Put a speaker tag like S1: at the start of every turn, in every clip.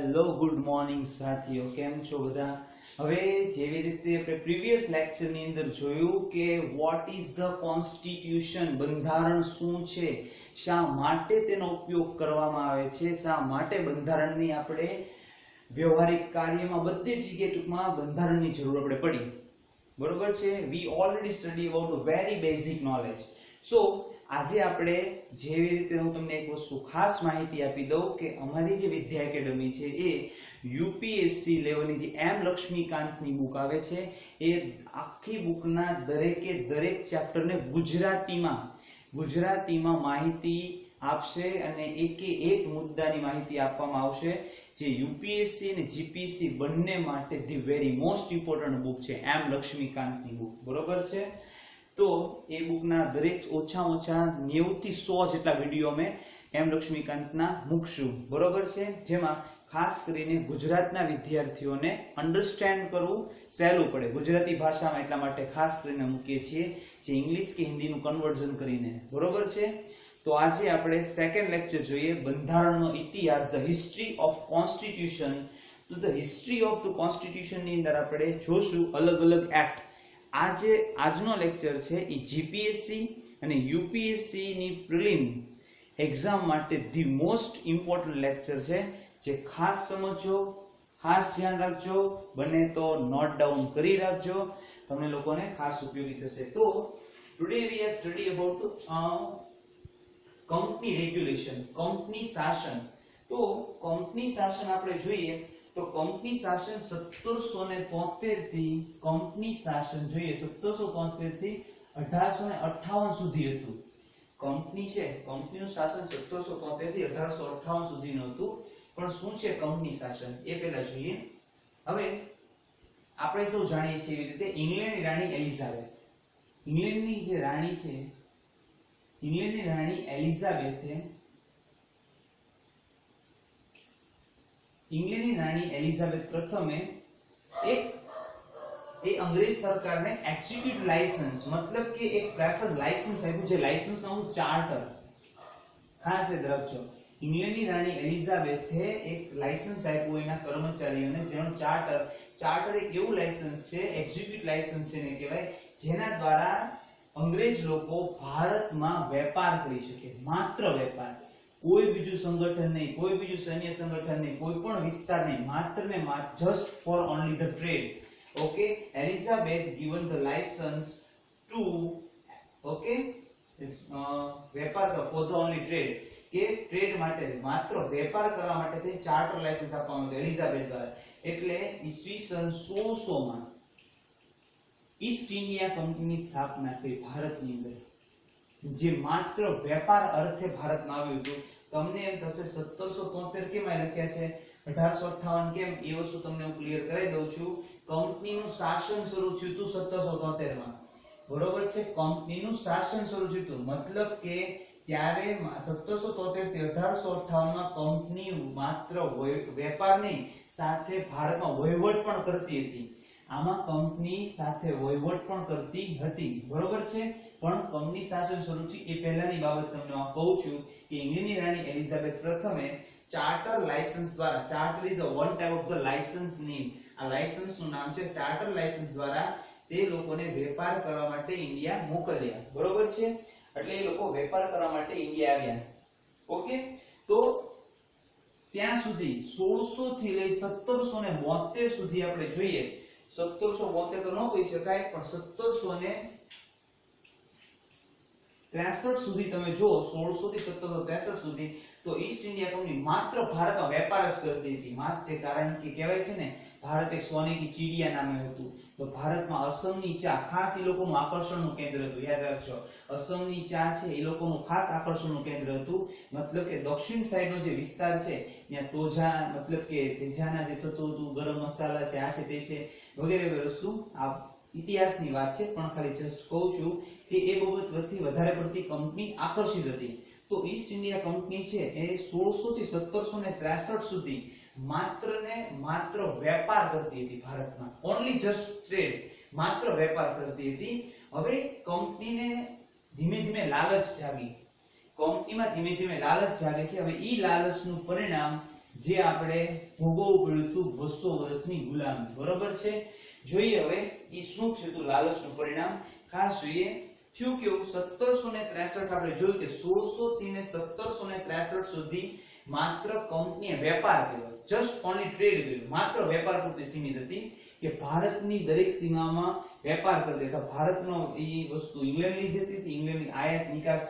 S1: Hello good morning સાથીઓ, કેમ છો બધા? હવે જેવી રીતે આપણે પ્રીવિયસ લેક્ચર ની અંદર જોયું કે વોટ ઇઝ ધ કોન્સ્ટિટ્યુશન, બંધારણ શું છે, શા માટે તેનો ઉપયોગ કરવામાં આવે છે, શા માટે બંધારણની આપણે વ્યવહારિક કાર્યમાં બધી જગ્યાએ ટૂંકમાં બંધારણની જરૂર આપણે પડી. બરોબર છે? We already study about the very basic knowledge. So આજે આપણે જેવી રીતે હું તમને એક વસ્તુ ખાસ માહિતી આપી દઉં કે અમારી જે વિદ્યા એકેડમી છે એ યુપીએસસી લેવલની જે એમ લક્ષ્મીકાંતની બુક આવે છે એ આખી બુકના દરેકે દરેક ચેપ્ટરને ગુજરાતીમાં માહિતી આપશે અને એકે એક મુદ્દાની માહિતી આપવામાં આવશે જે યુપીએસસી અને જીપીએસસી બંને માટે the very most important book છે, એમ લક્ષ્મીકાંતની બુક. બરોબર છે? તો એ બુકના દરેક ઓછામાં ઓછા 90 થી 100 જેટલા વિડીયો અમે એમ લક્ષ્મીકાંતના મૂકશું. બરોબર છે? જેમાં ખાસ કરીને ગુજરાતના વિદ્યાર્થીઓને અન્ડરસ્ટેન્ડ કરવું સહેલું પડે ગુજરાતી ભાષામાં, એટલા માટે ખાસ કરીને મૂકીએ છીએ જે ઇંગ્લિશ કે હિન્દીનું કન્વર્ઝન કરીને. બરોબર છે? તો આજે આપણે સેકન્ડ લેક્ચર જોઈએ, બંધારણનો ઇતિહાસ, ધ હિસ્ટ્રી ઓફ કોન્સ્ટિટ્યુશન. તો the history of the constitution ની અંદર આપણે જોશું અલગ અલગ એક્ટ. આજનો લેક્ચર છે એ જીપીએસસી અને યુપીએસસી ની પ્રિલિમ એક્ઝામ માટે ધી મોસ્ટ ઇમ્પોર્ટન્ટ લેક્ચર છે, જે ખાસ સમજો, ખાસ ધ્યાન રાખજો, બને તો નોટ ડાઉન કરી રાખજો, તમને લોકોને ખાસ ઉપયોગી થશે. તો today we are study about company regulation, company શાસન. તો કંપની શાસન આપણે જોઈએ તો કંપની શાસન 1773 થી કંપની શાસન જોઈએ 1773 થી 1858 સુધી હતું. કંપની છે, કંપનીનું શાસન 1773 થી 1858 સુધીનું હતું. પણ શું છે કંપની શાસન એ પહેલા જોઈએ. હવે આપણે સૌ જાણીએ છીએ એવી રીતે ઇંગ્લેન્ડની રાણી એલિઝાબેથ, ઇંગ્લેન્ડની જે રાણી છે, ઇંગ્લેન્ડની રાણી એલિઝાબેથે ઇંગ્લેન્ડની રાણી એલિઝાબેથ પ્રથમે એ અંગ્રેજ સરકારને એક્ઝિક્યુટિવ લાયસન્સ, મતલબ કે એક પ્રેફર્ડ લાયસન્સ આપ્યું, જે લાયસન્સ નું ચાર્ટર. ખાસ યાદ રાખજો, ઇંગ્લેન્ડની રાણી એલિઝાબેથે એક લાયસન્સ આપ્યું એના કર્મચારીઓને, જેનો ચાર્ટર એક એવું લાયસન્સ છે, એક્ઝિક્યુટિવ લાયસન્સ છે ને કહેવાય, જેના દ્વારા અંગ્રેજ લોકો ભારતમાં વેપાર કરી શકે. માત્ર વેપાર, કોઈ બીજું સંગઠન નહીં, કોઈ બીજું સૈન્ય સંગઠન નહીં, કોઈ પણ વિસ્તાર નહીં, માત્ર ને માત્ર just four only the trade. Okay, Elizabeth given the license to વેપાર ફોર ધ ઓનલી ટ્રેડ, કે ટ્રેડ માટે, માત્ર વેપાર કરવા માટે તે ચાર્ટર લાયસન્સ આપવામાં આવ્યું એલિઝાબેથ દ્વારા. એટલે ઈસવીસન 1600 માં ઈસ્ટ ઇન્ડિયા કંપનીની સ્થાપના થઈ ભારતની અંદર, જે માત્ર વેપાર અર્થે ભારતમાં આવ્યું હતું. તમને એમ થશે 1773 કેમ લખ્યા છે, 1858 કેમ, એ વસ્તુ તમને હું ક્લિયર કરાવી દઉં છું. કંપનીનું શાસન શરૂ થયું હતું 1773 માં. બરોબર છે? કંપનીનું શાસન શરૂ થયું હતું, મતલબ કે ત્યારે 1773 થી 1858 માં કંપની માત્ર વેપાર નહીં, સાથે ભારતમાં વહીવટ પણ કરતી હતી. આમાં કંપની સાથે વહીવટ પણ કરતી હતી. બરોબર છે? પણ કંપની શાસન શરૂ થયું એ પહેલાની બાબત તમને હું કહું છું કે ઇંગ્લેન્ડની રાણી એલિઝાબેથ પ્રથમે ચાર્ટર લાયસન્સ દ્વારા, charter is a one type of the licence name, આ લાયસન્સ નું નામ છે ચાર્ટર લાયસન્સ, દ્વારા તે લોકોને વેપાર કરવા માટે ઇન્ડિયા મોકલ્યા. બરોબર છે? એટલે એ લોકો વેપાર કરવા માટે ઇન્ડિયા આવ્યા. ઓકે, તો ત્યાં સુધી 1600 થી લઈ 1772 સુધી આપણે જોઈએ. 1772 તો ન કહી શકાય, પણ 1763 સુધી તમે જો, 1600 થી 1763 સુધી તો ઈસ્ટ ઇન્ડિયા કંપની માત્ર ભારતમાં વેપાર જ કરતી હતી. માત્ર કારણ કે કહેવાય છે ને, ભારત એક સોને કી ચીડિયા નામે હતું. તો ભારતમાં અસમની ચા ખાસ એ લોકોનું આકર્ષણનું કેન્દ્ર હતું. યાદ રાખજો, અસમની ચા છે એ લોકોનું ખાસ આકર્ષણનું કેન્દ્ર હતું. મતલબ કે દક્ષિણ સાઈડનો જે વિસ્તાર છે ત્યાં તોજા, મતલબ કે તેજાના જે થતું હતું, ગરમ મસાલા છે, આ છે તે છે, વગેરે વસ્તુ. આ ઇતિહાસની વાત છે, પણ ખાલી જસ્ટ કહું છું કે એ બાબતથી વધારે પડતી કંપની આકર્ષિત હતી. તો ઈસ્ટ ઇન્ડિયા કંપની છે એ 1600 થી 1763 સુધી માત્ર ને માત્ર વેપાર કરતી હતી ભારતમાં, ઓનલી જસ્ટ ટ્રેડ, માત્ર વેપાર કરતી હતી. હવે કંપનીને ધીમે ધીમે લાલચ જાગી, કંપનીમાં ધીમે ધીમે લાલચ જાગે છે. હવે ઈ લાલચનું પરિણામ જે આપણે ભોગવવું પડ્યું હતું 200 વર્ષની ગુલામી. બરોબર છે. જોઈએ હવે ઈ શું થયું હતું લાલચનું પરિણામ. ખાસ જોઈએ થયું કેવું 1763 આપણે જોયું કે 1600 થી ને 1763 સુધી માત્ર કંપનીએ વેપાર કર્યો, જસ્ટ ઓન્લી ટ્રેડ કર્યો, માત્ર વેપાર પૂરતી સીમિત હતી કે ભારતની દરેક સીમામાં વેપાર કરી દેતા. ભારતનો ઈ વસ્તુ ઇંગ્લેન્ડની જતી હતી, ઇંગ્લેન્ડની આયાત નિકાસ.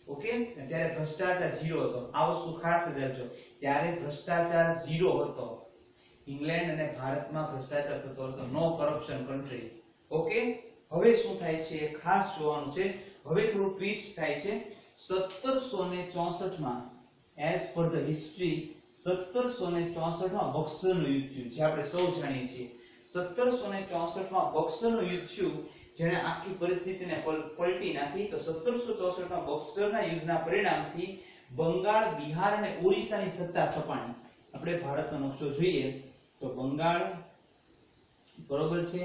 S1: ઓકે, ત્યારે ભ્રષ્ટાચાર 0 હતો. આ વસ્તુ ખાસ રાખજો, ત્યારે ભ્રષ્ટાચાર 0 હતો. ઇંગ્લેન્ડ અને ભારતમાં ભ્રષ્ટાચાર થતો હતો, નો કરપ્શન કન્ટ્રી. ઓકે, હવે શું થાય છે ખાસ જોવાનું છે. હવે થોડું ટ્વિસ્ટ થાય છે. 1764 માં એઝ પર ધ હિસ્ટ્રી 1764 માં બક્સરનું યુદ્ધ થયું, જે આપણે સૌ જાણીએ છીએ. 1764 માં બક્સરનું યુદ્ધ થયું, જેણે આખી પરિસ્થિતિને પલટી નાખી. તો 1764 માં બક્સરના યુદ્ધના પરિણામથી બંગાળ, બિહાર અને ઓરિસ્સાની સત્તા સ્થપાણી. આપણે ભારતનો નકશો જોઈએ તો બંગાળ, બરોબર છે,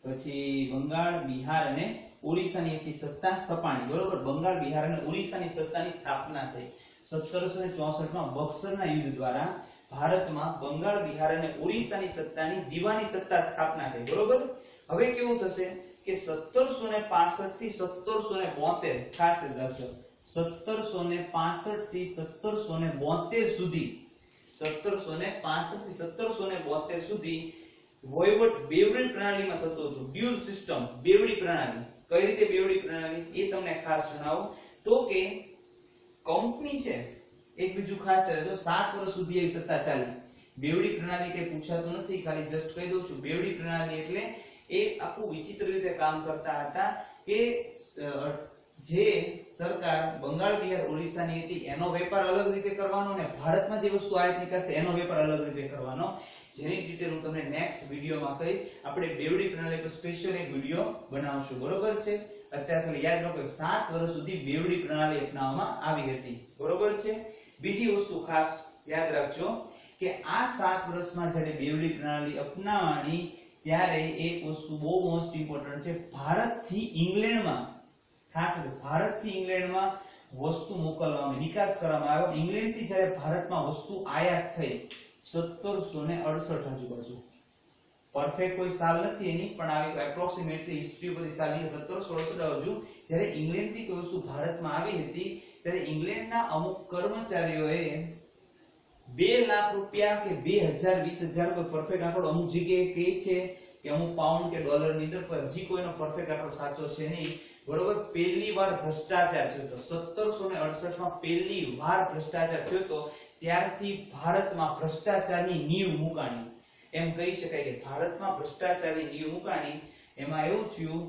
S1: પછી બંગાળ, બિહાર અને ઓરિસ્સાની આખી સત્તા સ્થપાણી. બરોબર, બંગાળ, બિહાર અને ઓરિસ્સાની સત્તાની સ્થાપના થઈ 1764 માં બક્સરના યુદ્ધ દ્વારા. ભારતમાં બંગાળ, બિહાર અને ઓરિસ્સાની સત્તાની દીવાની સત્તા સ્થાપના થઈ. બરોબર, હવે કેવું થશે કે 1765 થી 1772, ખાસ યાદ રાખજો, 1765 થી 1772 સુધી, 1765 થી 1772 સુધી વહીવટ બેવડી પ્રણાલીમાં થતો હતો. ડ્યુઅલ સિસ્ટમ, બેવડી પ્રણાલી. કઈ રીતે બેવડી પ્રણાલી એ તમને ખાસ જણાવું તો કે કંપની છે, એક બીજું ખાસ રહેજો, 7 વર્ષ સુધી એવી સત્તા ચાલી. બેવડી પ્રણાલી કઈ પૂછાતું નથી, ખાલી જસ્ટ કહી દઉં છું. બેવડી પ્રણાલી એટલે એ આખું વિચિત્ર રીતે કામ કરતા હતા કે જે સરકાર બંગાળ, બિહાર, ઓરિસ્સાની હતી એનો વેપાર અલગ રીતે કરવાનો અને ભારતમાં જે વસ્તુ આયાત નિકાસ થાય એનો વેપાર અલગ રીતે કરવાનો, જેની ડિટેલ હું તમને નેક્સ્ટ વિડિયોમાં કહીશ. આપણે બેવડી પ્રણાલી પર સ્પેશિયલ એક વિડિયો બનાવશું. બરોબર છે. અત્યારે ખાલી યાદ રાખો 7 વર્ષ સુધી બેવડી પ્રણાલી અપનાવવામાં આવી હતી. બરોબર છે. બીજી વસ્તુ ખાસ યાદ રાખજો કે આ 7 વર્ષમાં જ્યારે બેવડી પ્રણાલી અપનાવવાની, ત્યારે એક વસ્તુ બહુ મોસ્ટ ઇમ્પોર્ટન્ટ છે. ભારતથી ઇંગ્લેન્ડમાં, ખાસ ભારતથી ઇંગ્લેન્ડમાં વસ્તુ મોકલવામાં, નિકાસ કરવામાં આવ્યો. ઇંગ્લેન્ડથી જ્યારે ભારતમાં વસ્તુ આયાત થઈ 1768 આજુબાજુ. પરફેક્ટ કોઈ સાલ નથી એની, પણ આવી એપ્રોક્સિમેટલી હિસ્ટ્રી બધી સાલની 1768 બાજુ જ્યારે ઇંગ્લેન્ડથી કોઈ વસ્તુ ભારતમાં આવી હતી, ત્યારે ઇંગ્લેન્ડના અમુક કર્મચારીઓએ 2 લાખ રૂપિયા કે 2000, 20000 કોઈ પરફેક્ટ આંકડો અમુક જગ્યાએ કહે છે કે અમુક પાઉન્ડ કે ડોલરની અંદર, પર હજી કોઈનો પરફેક્ટ આંકડો સાચો છે નહીં. બરોબર, પહેલી વાર ભ્રષ્ટાચાર થયો તો 1768 માં પહેલી વાર ભ્રષ્ટાચાર થયો તો, ત્યારથી ભારતમાં ભ્રષ્ટાચારની નીંવ મુકાણી. એમ કહી શકાય કે ભારતમાં ભ્રષ્ટાચારની નીંવ મુકાણી. એમાં એવું થયું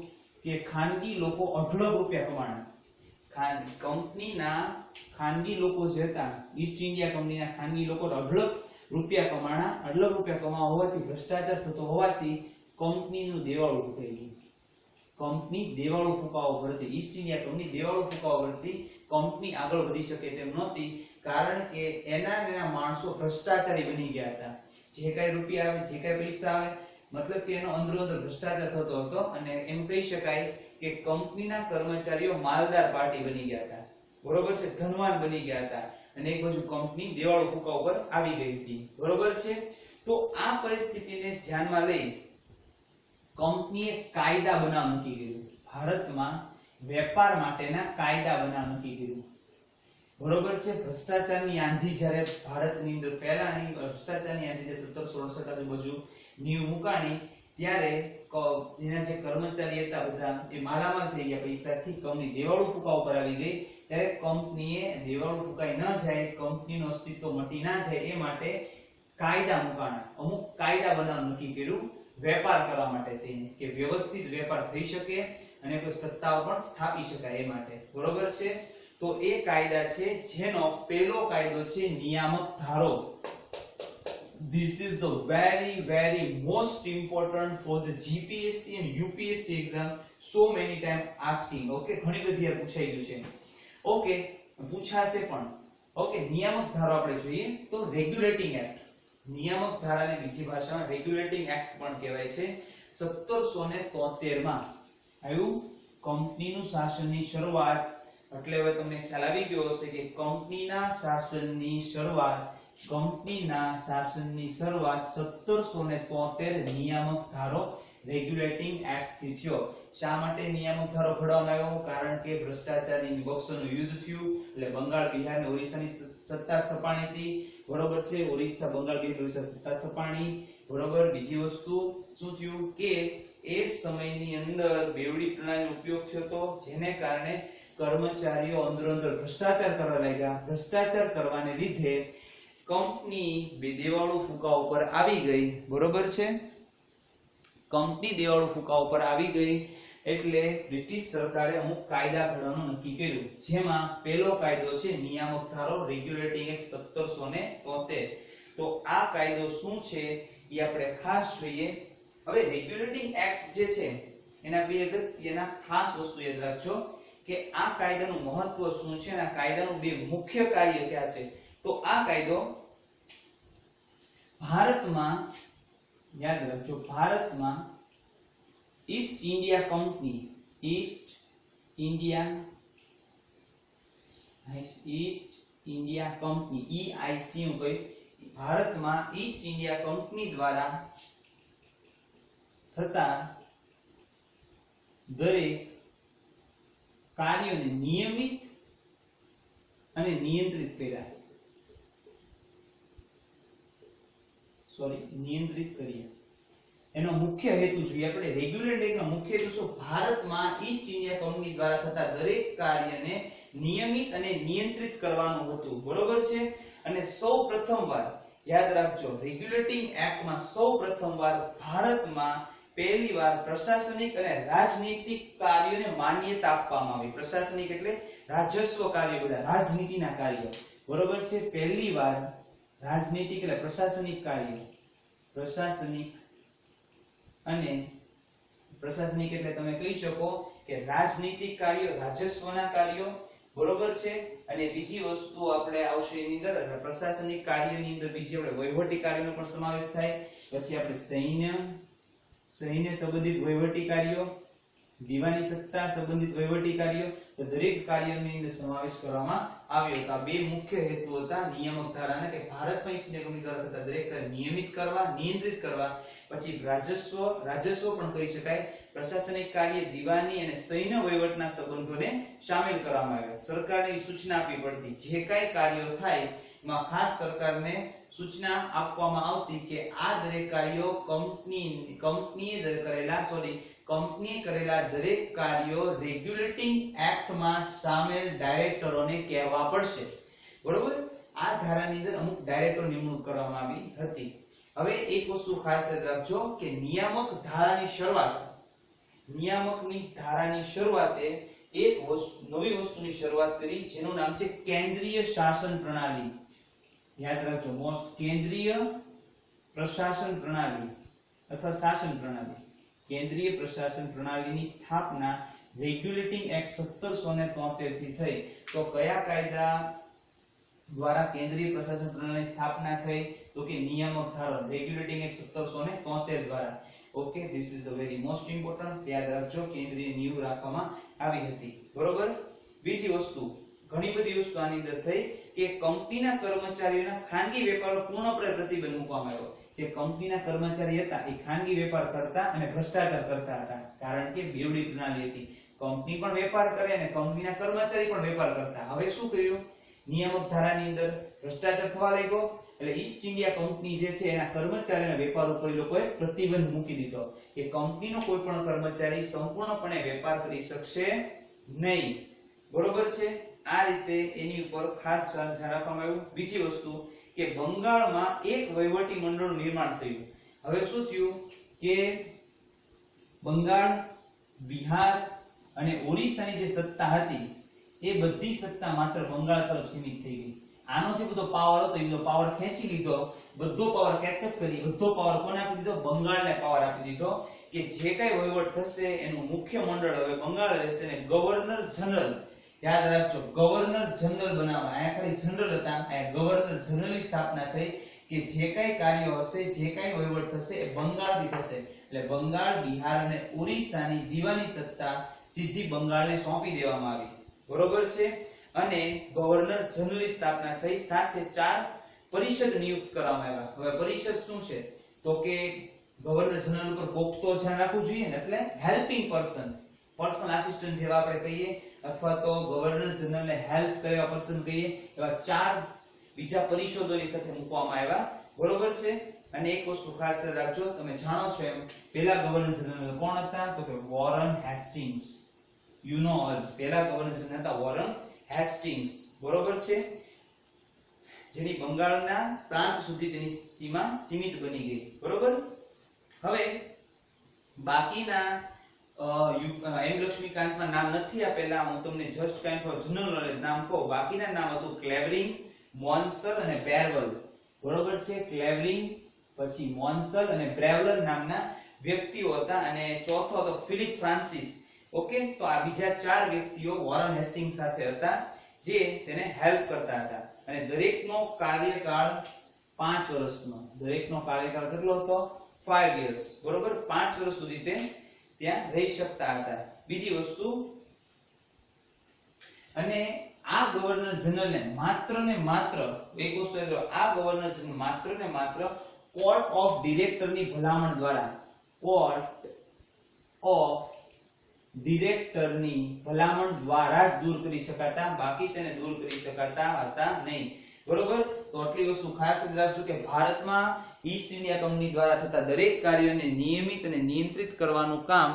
S1: કે ખાનગી લોકો અઢળક રૂપિયા કમાણા. કંપનીના ખાનગી લોકો જે હતા, ઈસ્ટ ઇન્ડિયા કંપનીના ખાનગી લોકો અઢળક રૂપિયા કમાણા. અઢળક રૂપિયા કમાવા હોવાથી, ભ્રષ્ટાચાર થતો હોવાથી કંપનીનું દેવાળું ફૂંકાઈ ગયું. કંપની દેવાળું ફૂંકાવા ભરતી, ઈસ્ટ ઇન્ડિયા કંપની દેવાળું ફૂંકાવા ભરતી. કંપની આગળ વધી શકે તેમ નહોતી, કારણ કે એના માણસો ભ્રષ્ટાચારી બની ગયા હતા. જે કઈ રૂપિયા આવે, જે કઈ પૈસા આવે, મતલબ કે એનો અંદરો અંદર ભ્રષ્ટાચાર થતો હતો. અને એમ કહી શકાય કે કંપનીના કર્મચારીઓ માલદાર પાર્ટી બની ગયા હતા. બરોબર છે, ધનવાન બની ગયા હતા. અને એક બાજુ કંપની દેવાળું ફૂંકાવા પર આવી ગઈ હતી. બરોબર છે. તો આ પરિસ્થિતિને ધ્યાનમાં લઈ કંપનીએ કાયદા બનાવ મૂકી દીધું. ભારતમાં વેપાર માટેના કાયદા બનાવ મૂકી દીધું. બરોબર છે. ભ્રષ્ટાચારની આંધી જ્યારે ભારતની અંદર ફેલાણી, ભ્રષ્ટાચારની આંધી જે 1768 આજુબાજુ નીવ મુકાણી, ત્યારે એના જે કર્મચારી હતા બધા એ માલામાલ થઈ ગયા પૈસાથી. કંપની દેવાળું ફૂંકાવા પર આવી ગઈ. ત્યારે કંપનીએ દેવાળું ફૂંકાઈ ન જાય, કંપનીનું અસ્તિત્વ મટી ના જાય એ માટે કાયદા મુકાણા. અમુક કાયદા બનાવ નક્કી કર્યું વેપાર કરવા માટે થઈને, કે વ્યવસ્થિત વેપાર થઈ શકે અને કોઈ સત્તાઓ પણ સ્થાપી શકાય એ માટે. બરોબર છે. તો એ કાયદા છે, જેનો પહેલો કાયદો છે નિયામક ધારો. This is the very most important for the GPSC and UPSC exam. So many time asking. Okay, ઘણી બધી વાર પૂછાઈ ગયું છે. ઓકે, પૂછાશે પણ. ઓકે, નિયામક ધારો આપણે જોઈએ તો રેગ્યુલેટિંગ એક્ટ. નિયામક ધારાને બીજી ભાષામાં રેગ્યુલેટિંગ એક્ટ પણ કહેવાય છે. 1773 માં આવ્યું. કંપનીનું શાસનની શરૂઆત, એટલે હવે તમને ખ્યાલ આવી ગયો હશે કે કંપનીના શાસનની શરૂઆત કંપનીના શાસનની શરૂઆત 1773 નિયામક ધારો રેગ્યુલેટિંગ એક્ટ થી થયો. શા માટે નિયામક ધારો ઘડવામાં આવ્યો? કારણ કે ભ્રષ્ટાચારની બક્સરનું યુદ્ધ થયું એટલે બંગાળ, બિહાર અને ઓરિસ્સાની સત્તા સ્થપાણી હતી. બરોબર છે, ઓરિસ્સા, બંગાળ, બિહાર, ઓરિસ્સા સત્તા સ્થપાણી. બરોબર. બીજી વસ્તુ શું થયું કે એ સમયની અંદર બેવડી પ્રણાલીનો ઉપયોગ થયો હતો, જેને કારણે કર્મચારીઓ અંદર ભ્રષ્ટાચાર કરવા લાગ્યા. ભ્રષ્ટાચાર કરવાને લીધે કંપની દેવાળું ફૂંકા ઉપર આવી ગઈ. બરોબર છે, કંપની દેવાળું ફૂંકા ઉપર આવી ગઈ એટલે બ્રિટિશ સરકારે અમુક કાયદા ઘડવાનું નક્કી કર્યું, જેમાં પહેલો કાયદો છે નિયામક ધારો રેગ્યુલેટિંગ એક્ટ 1773. તો આ કાયદો શું છે એ આપણે ખાસ જોઈએ. હવે રેગ્યુલેટિંગ એક્ટ જે છે એના બે અગત્યના ખાસ વસ્તુ યાદ રાખજો કે આ કાયદાનું મહત્વ શું છે અને આ કાયદાનું બે મુખ્ય કાર્ય ક્યાં છે. તો આ કાયદો ભારતમાં, યાદ રાખજો, ભારતમાં East India company, East India company, EIC હું કહીશ, ભારતમાં ઈસ્ટ ઇન્ડિયા કંપની દ્વારા થતા દરેક કાર્યોને નિયમિત અને નિયંત્રિત કર્યા. નિયંત્રિત કર્યા. એનો મુખ્ય હેતુ જોઈએ આપણે. રેગ્યુલેટિંગ એક્ટનો મુખ્ય હેતુ શું? ભારતમાં ઈસ્ટ ઇન્ડિયા કંપની દ્વારા થતા દરેક કાર્યને નિયમિત અને નિયંત્રિત કરવાનું હતું. બરોબર છે. અને સૌપ્રથમવાર યાદ રાખજો, રેગ્યુલેટિંગ એક્ટમાં સૌપ્રથમવાર ભારતમાં પહેલીવાર પ્રશાસનિક અને રાજનૈતિક કાર્યોને માન્યતા આપવામાં આવી. પ્રશાસનિક એટલે રાજસ્વ કાર્ય, બધા રાજનીતિના કાર્ય. બરોબર છે. પહેલીવાર રાજનૈતિક એટલે પ્રશાસનિક કાર્ય, પ્રશાસનિક અને પ્રશાસનિક એટલે તમે કહી શકો કે રાજનૈતિક કાર્યો, રાજસ્વના કાર્યો. બરોબર છે. અને બીજી વસ્તુ આપણે આવશે એની અંદર પ્રશાસનિક કાર્યની અંદર બીજી આપણે વહીવટી કાર્યોનો પણ સમાવેશ થાય. પછી આપણે સૈન્ય સંબંધિત વહીવટી કાર્યો, દીવાની સત્તા સંબંધિત વહીવટી કાર્યો, તો દરેક કાર્યોની અંદર સમાવેશ કરવામાં આવ્યો હતો. આ બે મુખ્ય હેતુ હતા નિયામક ધારાના, કે ભારતમાં ઈસ્ટ ઇન્ડિયા કંપની દ્વારા થતા દરેક કાર્ય નિયમિત કરવા, નિયંત્રિત કરવા. પછી રાજસ્વ પણ કહી શકાય, પ્રશાસનિક કાર્ય, દીવાની અને સૈન્ય વહીવટના સંબંધોને શામેલ કરવામાં આવ્યા. સરકારની સૂચના આપવી પડતી, જે કાંઈ કાર્યો થાય એમાં ખાસ સરકારને સૂચના આપવામાં આવતી કે આ દરેક કાર્યો કંપનીએ કરેલા દરેક કાર્યો રેગ્યુલેટિંગ એક્ટમાં સામેલ ડાયરેક્ટરોને કહેવા પડશે. બરોબર. આ ધારાની અંદર અમુક ડાયરેક્ટર નિમણૂક કરવામાં આવી હતી. હવે એક વસ્તુ ખાસ યાદ રાખજો કે નિયામકની ધારાની શરૂઆતે એક નવી વસ્તુની શરૂઆત કરી, જેનું નામ છે કેન્દ્રીય શાસન પ્રણાલી. યાદ રાખજો, કેન્દ્રીય પ્રશાસન પ્રણાલી અથવા શાસન પ્રણાલી. કેન્દ્રીય પ્રશાસન પ્રણાલીની સ્થાપના રેગ્યુલેટિંગ એક્ટ 1773 થી થઈ. તો કયા કાયદા દ્વારા કેન્દ્રીય પ્રશાસન પ્રણાલીની સ્થાપના થઈ? તો કે નિયામક ધારો રેગ્યુલેટિંગ એક્ટ 1773 દ્વારા. Okay, this is the very most important. યાદ રાખજો, કેન્દ્રીય નીવ રાખવામાં આવી હતી. બરોબર. બીજી વસ્તુ, ઘણી બધી વસ્તુ આની અંદર થઈ કે કંપનીના કર્મચારીઓના ખાનગી વેપારો પૂર્ણપણે પ્રતિબંધ મૂકવામાં આવ્યો. જે કંપનીના કર્મચારી હતા એ ખાનગી વેપાર કરતા અને ભ્રષ્ટાચાર કરતા હતા, કારણ કે બેવડી પ્રણાલી હતી. કંપની પણ વેપાર કરે અને કંપનીના કર્મચારી પણ વેપાર કરતા. હવે શું કર્યું? નિયામક ધારાની અંદર ભ્રષ્ટાચાર થવા લાગ્યો એટલે ઈસ્ટ ઇન્ડિયા કંપની જે છે એના કર્મચારીના વેપાર ઉપર લોકોએ પ્રતિબંધ મૂકી દીધો કે કંપનીનો કોઈ પણ કર્મચારી સંપૂર્ણપણે વેપાર કરી શકશે નહીં. બરોબર છે. આ રીતે એની ઉપર ખાસ ધ્યાન રાખવામાં આવ્યું. બીજી વસ્તુ કે બંગાળમાં એક વહીવટી મંડળનું નિર્માણ થયું. હવે શું થયું કે બંગાળ, બિહાર અને ઓરિસ્સાની જે સત્તા હતી એ બધી સત્તા માત્ર બંગાળ તરફ સીમિત થઈ ગઈ. આનો જે બધો પાવર હતો એ બધો પાવર ખેંચી લીધો, બધો પાવર કેચઅપ કરી, બધો પાવર કોને આપી દીધો? બંગાળને પાવર આપી દીધો કે જે કઈ વહીવટ થશે એનું મુખ્ય મંડળ હવે બંગાળ રહેશે ને ગવર્નર જનરલ. યાદ રાખજો, ગવર્નર જનરલ બનાવવા. અહીંયા ખાલી જનરલ હતા, અહીંયા ગવર્નર જનરલની સ્થાપના થઈ કે જે કઈ કાર્યો હશે, જે કઈ વહીવટ થશે એ બંગાળથી થશે. એટલે બંગાળ, બિહાર અને ઓરિસ્સાની દીવાની સત્તા સીધી બંગાળને સોંપી દેવામાં આવી. બરોબર છે. અને ગવર્નર જનરલની સ્થાપના થઈ. સાથે 4 પરિષદ નિયુક્ત કરવામાં આવ્યા. હવે પરિષદ શું છે તો કે ગવર્નર જનરલ ઉપર કોક તો ધ્યાન રાખવું જોઈએ ને, એટલે હેલ્પિંગ પર્સન, પર્સનલ આસિસ્ટન્ટ જેવા આપણે કહીએ, અથવા તો ગવર્નર જનરલને હેલ્પ કરે એવા પર્સન કહીએ, એવા 4 બીજા પરિષદોની સાથે મૂકવામાં આવ્યા. બરોબર છે. અને એક વસ્તુ ખાસ યાદ રાખજો, તમે જાણો છો એમ પહેલા ગવર્નર જનરલ કોણ હતા તો કે Warren Hastings. You know all, પહેલા ગવર્નર જનરલ હતા વોરન હેસ્ટિંગ્સ. બરોબર છે. જેની બંગાળના પ્રાંત સુધી તેની સીમા સીમિત બની ગઈ. બરોબર. હવે બાકીના એમ લક્ષ્મીકાંતમાં નામ નથી આપેલા, હું તમને just kind for general knowledge નામ કહું. બાકીના નામ હતું ક્લેવરિંગ, મોન્સલ અને બેરવલ. બરોબર છે. ક્લેવરિંગ, પછી મોન્સલ અને બ્રેવલર નામના વ્યક્તિઓ હતા, અને ચોથો હતો ફિલિપ ફ્રાન્સિસ. ઓકે, તો આ બીજા 4 વ્યક્તિઓ વોરન હેસ્ટિંગ્સ સાથે હતા, જે તેને હેલ્પ કરતા હતા. અને દરેકનો કાર્યકાળ 5 વર્ષનો. દરેકનો કાર્યકાળ કેટલો હતો? 5 years. બરોબર. 5 વર્ષ સુધી તે ત્યાં રહી શકતા હતા. બીજી વસ્તુ, અને આ ગવર્નર જનરલને માત્ર ને માત્ર એક વસ્તુ યાદ રાખો, આ ગવર્નર જનરલ માત્ર ને માત્ર કોર્ટ ઓફ ડિરેક્ટરની ભલામણ દ્વારા, કોર્ટ ઓફ ડિરેક્ટરની ભલામણ દ્વારા જ દૂર કરી શકાતા, બાકી તેને દૂર કરી શકાતા હતા નહીં. બરોબર. તો આટલી વસ્તુ ખાસ યાદ રાખજો કે ભારતમાં ઈસ્ટ ઇન્ડિયા કંપની દ્વારા થતા દરેક કાર્યોને નિયમિત અને નિયંત્રિત કરવાનું કામ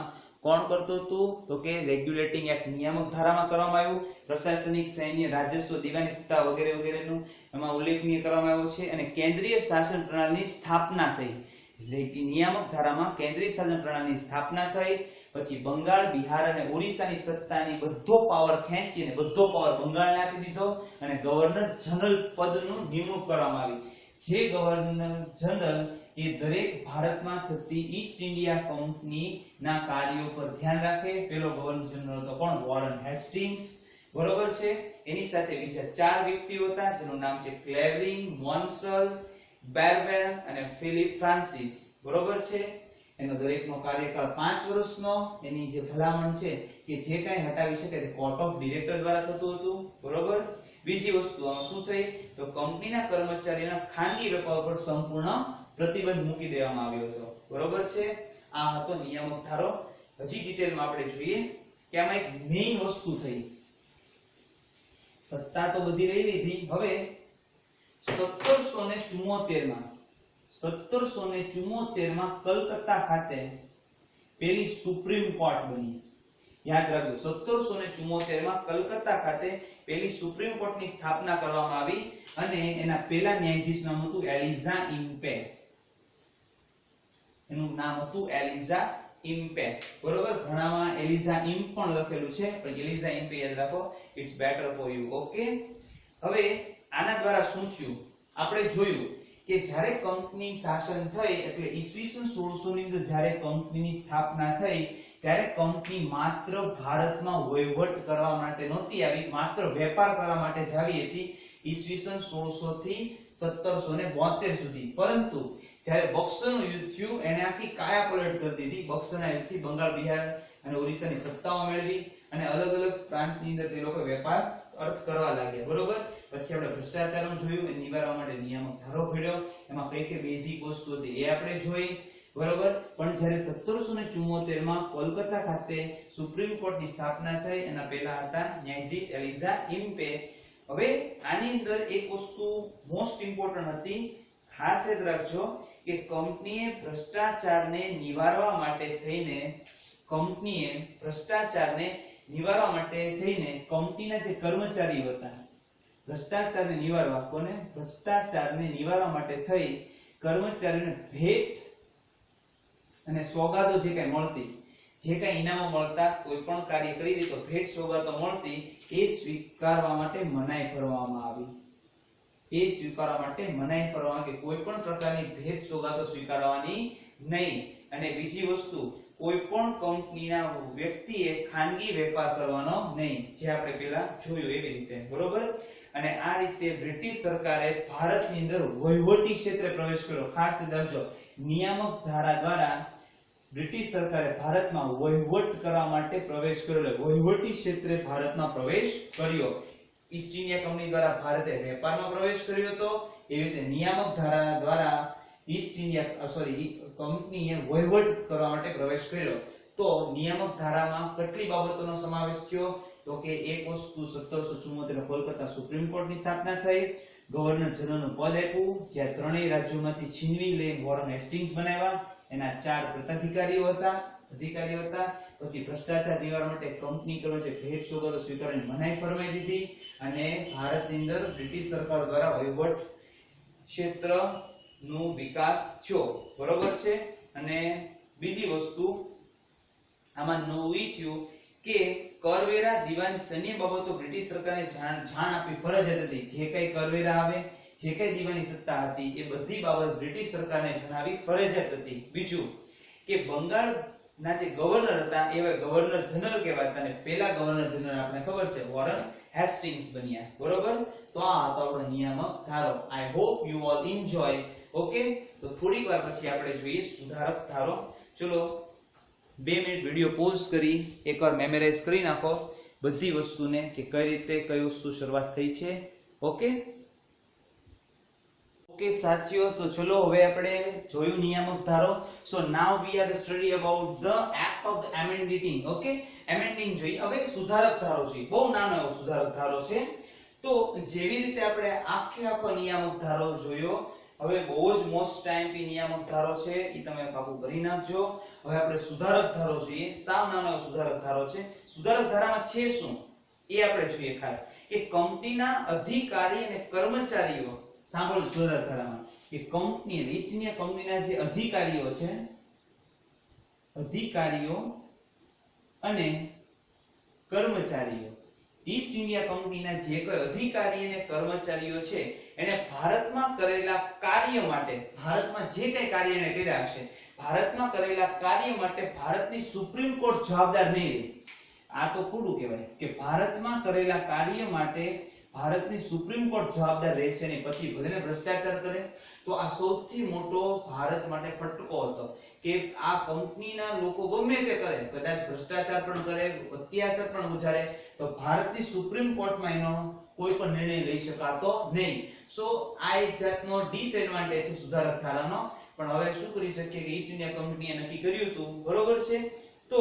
S1: કોણ કરતું હતું તો કે રેગ્યુલેટિંગ એક્ટ નિયામક ધારામાં કરવામાં આવ્યું. પ્રશાસનિક, સૈન્ય, રાજસ્વ, દીવાની સત્તા વગેરે વગેરેનું એમાં ઉલ્લેખનીય કરવામાં આવ્યો છે. અને કેન્દ્રીય શાસન પ્રણાલીની સ્થાપના થઈ. એટલે કે નિયામક ધારામાં કેન્દ્રીય શાસન પ્રણાલીની સ્થાપના થઈ. પછી બંગાળ, બિહાર અને ઓરિસ્સાની સત્તાની બધો પાવર ખેંચી અને બધો પાવર બંગાળને આપી દીધો, અને ગવર્નર જનરલ પદનું નિમણૂક કરવામાં આવી. જે ગવર્નર જનરલ એ દરેક ભારતમાં થતી ઈસ્ટ ઇન્ડિયા કંપનીના કાર્યો પર ધ્યાન રાખે. પેલો ગવર્નર જનરલ હતો કોણ? Warren Hastings. બરોબર છે. એની સાથે બીજા 4 વ્યક્તિઓ હતા, જેનું નામ છે ક્લેવરિંગ, મોન્સલ, બેરવેલ અને ફિલિપ ફ્રાન્સિસ. બરોબર છે. એનો દરેકનો કાર્યકાળ 5 વર્ષનો. એની જે ભલામણ છે કે જે કાંઈ હટાવી શકે તે કોર્ટ ઓફ ડિરેક્ટર દ્વારા થતું હતું. બરોબર. બીજી વસ્તુ આમાં શું થઈ તો કંપનીના કર્મચારીઓના ખાનગી વેપાર પર સંપૂર્ણ પ્રતિબંધ મૂકી દેવામાં આવ્યો હતો. બરોબર છે. આ હતો નિયામક ધારો. હજી ડિટેલમાં આપણે જોઈએ કે આમાં એક મેઈન વસ્તુ થઈ. સત્તા તો બધી લઈ લીધી. હવે 1774 માં કલકત્તા ખાતે પેલી સુપ્રીમ કોર્ટ બની. યાદ રાખજો, 1774 માં કલકત્તા ખાતે પેલી સુપ્રીમ કોર્ટની સ્થાપના કરવામાં આવી, અને એના પેલા ન્યાયાધીશ નામ હતું એલિઝા ઇમ્પે. એનું નામ હતું એલિઝા ઇમ્પે. બરોબર. ઘણામાં એલિઝા ઇમ્પ પણ લખેલું છે, પણ એલિઝા ઇમ્પે યાદ રાખો, it's better for you. Okay. હવે આના દ્વારા શું થયું આપણે જોયું કે જ્યારે કંપની શાસન થઈ, એટલે ઈસવીસન 1600 ની અંદર જ્યારે કંપનીની સ્થાપના થઈ, ત્યારે કંપની માત્ર ભારતમાં વહીવટ કરવા માટે નહોતી આવી, માત્ર વેપાર કરવા માટે જ આવી હતી ઈસવીસન 1600 થી 1772 સુધી. પરંતુ જ્યારે બક્સરનું યુદ્ધ થયું, એને આખી કાયાપલટ કરી દીધી. બક્સરના યુદ્ધથી બંગાળ, બિહાર અને ઓરિસ્સાની સત્તાઓ મેળવી, અને અલગ અલગ પ્રાંતની અંદર તે લોકો વેપાર અર્થ કરવા લાગ્યા. બરોબર. પછી આપણે ભ્રષ્ટાચારનું જોયું, એ નિવારવા માટે નિયામક ધારો ઘડ્યો. એમાં કઈ કઈ બેઝિક વસ્તુ હતી એ આપણે જોઈ. બરોબર. પણ જ્યારે 1774 માં કોલકાતા ખાતે સુપ્રીમ કોર્ટની સ્થાપના થઈ, એના પહેલા હતા ન્યાયાધીશ એલિઝા ઇમ્પે. હવે આની અંદર એક વસ્તુ મોસ્ટ ઇમ્પોર્ટન્ટ હતી, ખાસ યાદ રાખજો કે કંપનીએ ભ્રષ્ટાચારને નિવારવા માટે થઈને કંપનીના જે કર્મચારીઓ હતા, ભ્રષ્ટાચારને નિવારવા માટે થઈ કર્મચારીઓને ભેટ અને સોગાદો જે કઈ મળતી, જે કઈ ઇનામો મળતા, કોઈ પણ કાર્ય કરી દે તો ભેટ સોગાદો મળતી, એ સ્વીકારવા માટે મનાઈ ફરવામાં આવી. કે કોઈ પણ પ્રકારની ભેટ સોગાદો સ્વીકારવાની નહીં. અને બીજી વસ્તુ, કોઈ પણ કંપનીના વ્યક્તિએ ખાનગી વેપાર કરવાનો નહીં, જે આપણે પહેલા જોયું એવી રીતે. બરોબર. અને આ રીતે બ્રિટિશ સરકારે ભારતની અંદર વહીવટી ક્ષેત્રે પ્રવેશ કર્યો. ખાસ રાખજો, નિયામક ધારા દ્વારા બ્રિટિશ સરકારે ભારતમાં વહીવટ કરવા માટે પ્રવેશ કર્યો. વહીવટી ક્ષેત્રે ભારતમાં પ્રવેશ કર્યો. ઈસ્ટ ઇન્ડિયા કંપની દ્વારા ભારતે વેપારમાં પ્રવેશ કર્યો હતો. એવી રીતે નિયામક ધારા દ્વારા ઈસ્ટ ઇન્ડિયા કંપનીએ વહીવટ કરવા માટે પ્રવેશ કર્યો. તો નિયામક ધારામાં કેટલી બાબતોનો સમાવેશ થયો? તો કે એક વસ્તુ 1774 કોલકાતા સુપ્રીમ કોર્ટની સ્થાપના થઈ, ગવર્નર જનરલનું પદ આપ્યું, જ્યાં ત્રણેય રાજ્યોમાંથી છીનવી લઈને વોરન હેસ્ટિંગ્સ બનાવ્યા, એના 4 પ્રતાધિકારીઓ હતા. પછી ભ્રષ્ટાચાર નિવારણ માટે કંપની કરો જે ભેટ સોગાદો સ્વીકારવાની મનાઈ ફરમાઈ દીધી, અને ભારતની અંદર બ્રિટિશ સરકાર દ્વારા વહીવટ ક્ષેત્રનો વિકાસ થયો. બરોબર છે. અને બીજી વસ્તુ આમાં નવી થયું કે કરવેરા દીવાની સૈન્ય બાબતો બ્રિટિશ સરકારને જાણ આપવી ફરજિયાત હતી. જે કઈ કરવેરા આવે, જે કઈ દીવાની સત્તા હતી, એ બધી બાબત બ્રિટિશ સરકારને જણાવવી ફરજિયાત હતી. બીજું કે બંગાળના જે ગવર્નર હતા એવા ગવર્નર જનરલ કહેવાતા, અને પહેલા ગવર્નર જનરલ આપણે ખબર છે વોરન હેસ્ટિંગ્સ બન્યા. બરોબર. તો આ હતો આપણો નિયામક ધારો. I hope you all enjoy. Okay. તો થોડીક વાર પછી આપણે જોઈએ સુધારક ધારો. ચલો 2 મિનિટ વિડિયો પોઝ કરી એકવાર મેમરાઇઝ કરી નાખો બધી વસ્તુને કે કઈ રીતે કઈ વસ્તુ શરૂઆત થઈ છે. ઓકે સાથીઓ, તો ચલો હવે આપણે જોયું નિયામક ધારો. So now we are study about the act of the amending. Okay, amending જોઈ. હવે સુધારક ધારો જોઈ. બહુ નાનો એવો સુધારક ધારો છે. તો જેવી રીતે આપણે આખો નિયામક ધારો જોયો, હવે બહુ જ મોસ્ટ ટાઈમ પી નિયામક ધારો છે, એ તમે કાબુ કરી નાખજો. હવે આપણે સુધારક ધારો જોઈએ. સાવ નાનો એવો સુધારક ધારો છે. સુધારક ધારામાં છે શું એ આપણે જોઈએ ખાસ, કે કંપનીના અધિકારી અને કર્મચારીઓ, સાંભળો સુધારક ધારામાં, કે કંપની ઈસ્ટ ઇન્ડિયા કંપનીના જે અધિકારીઓ છે, અધિકારીઓ અને કર્મચારીઓ, ઈસ્ટ ઇન્ડિયા કંપનીના જે કોઈ અધિકારી અને કર્મચારીઓ છે એને ભારતમાં કરેલા કાર્ય માટે, ભારતમાં જે કંઈ કાર્ય એને કર્યા હશે, ભારતમાં કરેલા કાર્ય માટે ભારતની સુપ્રીમ કોર્ટ જવાબદાર નહીં રહે. આ તો ખોટું કહેવાય કે ભારતમાં કરેલા કાર્ય માટે ભારતની સુપ્રીમ કોર્ટ જવાબદાર રહેશે નહીં. પછી ભલે ભ્રષ્ટાચાર કરે તો આ સૌથી મોટો ભારત માટે ફટકો હતો કે આ કંપનીના લોકો ગમે તે કરે, કદાચ ભ્રષ્ટાચાર પણ કરે, અત્યાચાર પણ ગુજારે, તો ભારતની સુપ્રીમ કોર્ટમાં એનો કોઈ પણ નિર્ણય લઈ શકાતો નહીં. સો આ એક જાતનો ડિસએડવાન્ટેજ છે સુધારક ધારાનો. પણ હવે શું કરી શકીએ કે ઈસ્ટ ઇન્ડિયા કંપનીએ નક્કી કર્યું હતું, બરોબર છે. તો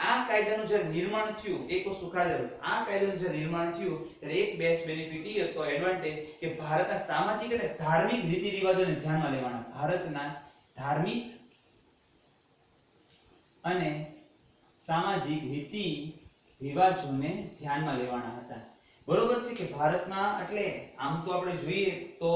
S1: આ કાયદાનું જે નિર્માણ થયું, એક વસ્તુ ખાસ, આ કાયદાનું જે નિર્માણ થયું ત્યારે એક બેસ્ટ બેનિફિટ એ હતો, એડવાન્ટેજ, કે ભારતના સામાજિક અને ધાર્મિક રીતિ રિવાજોને ધ્યાનમાં લેવાના. ભારતના ધાર્મિક અને સામાજિક રીતિ રિવાજોને ધ્યાનમાં લેવાના હતા. બરોબર છે કે ભારતમાં, એટલે આમ તો આપણે જોઈએ તો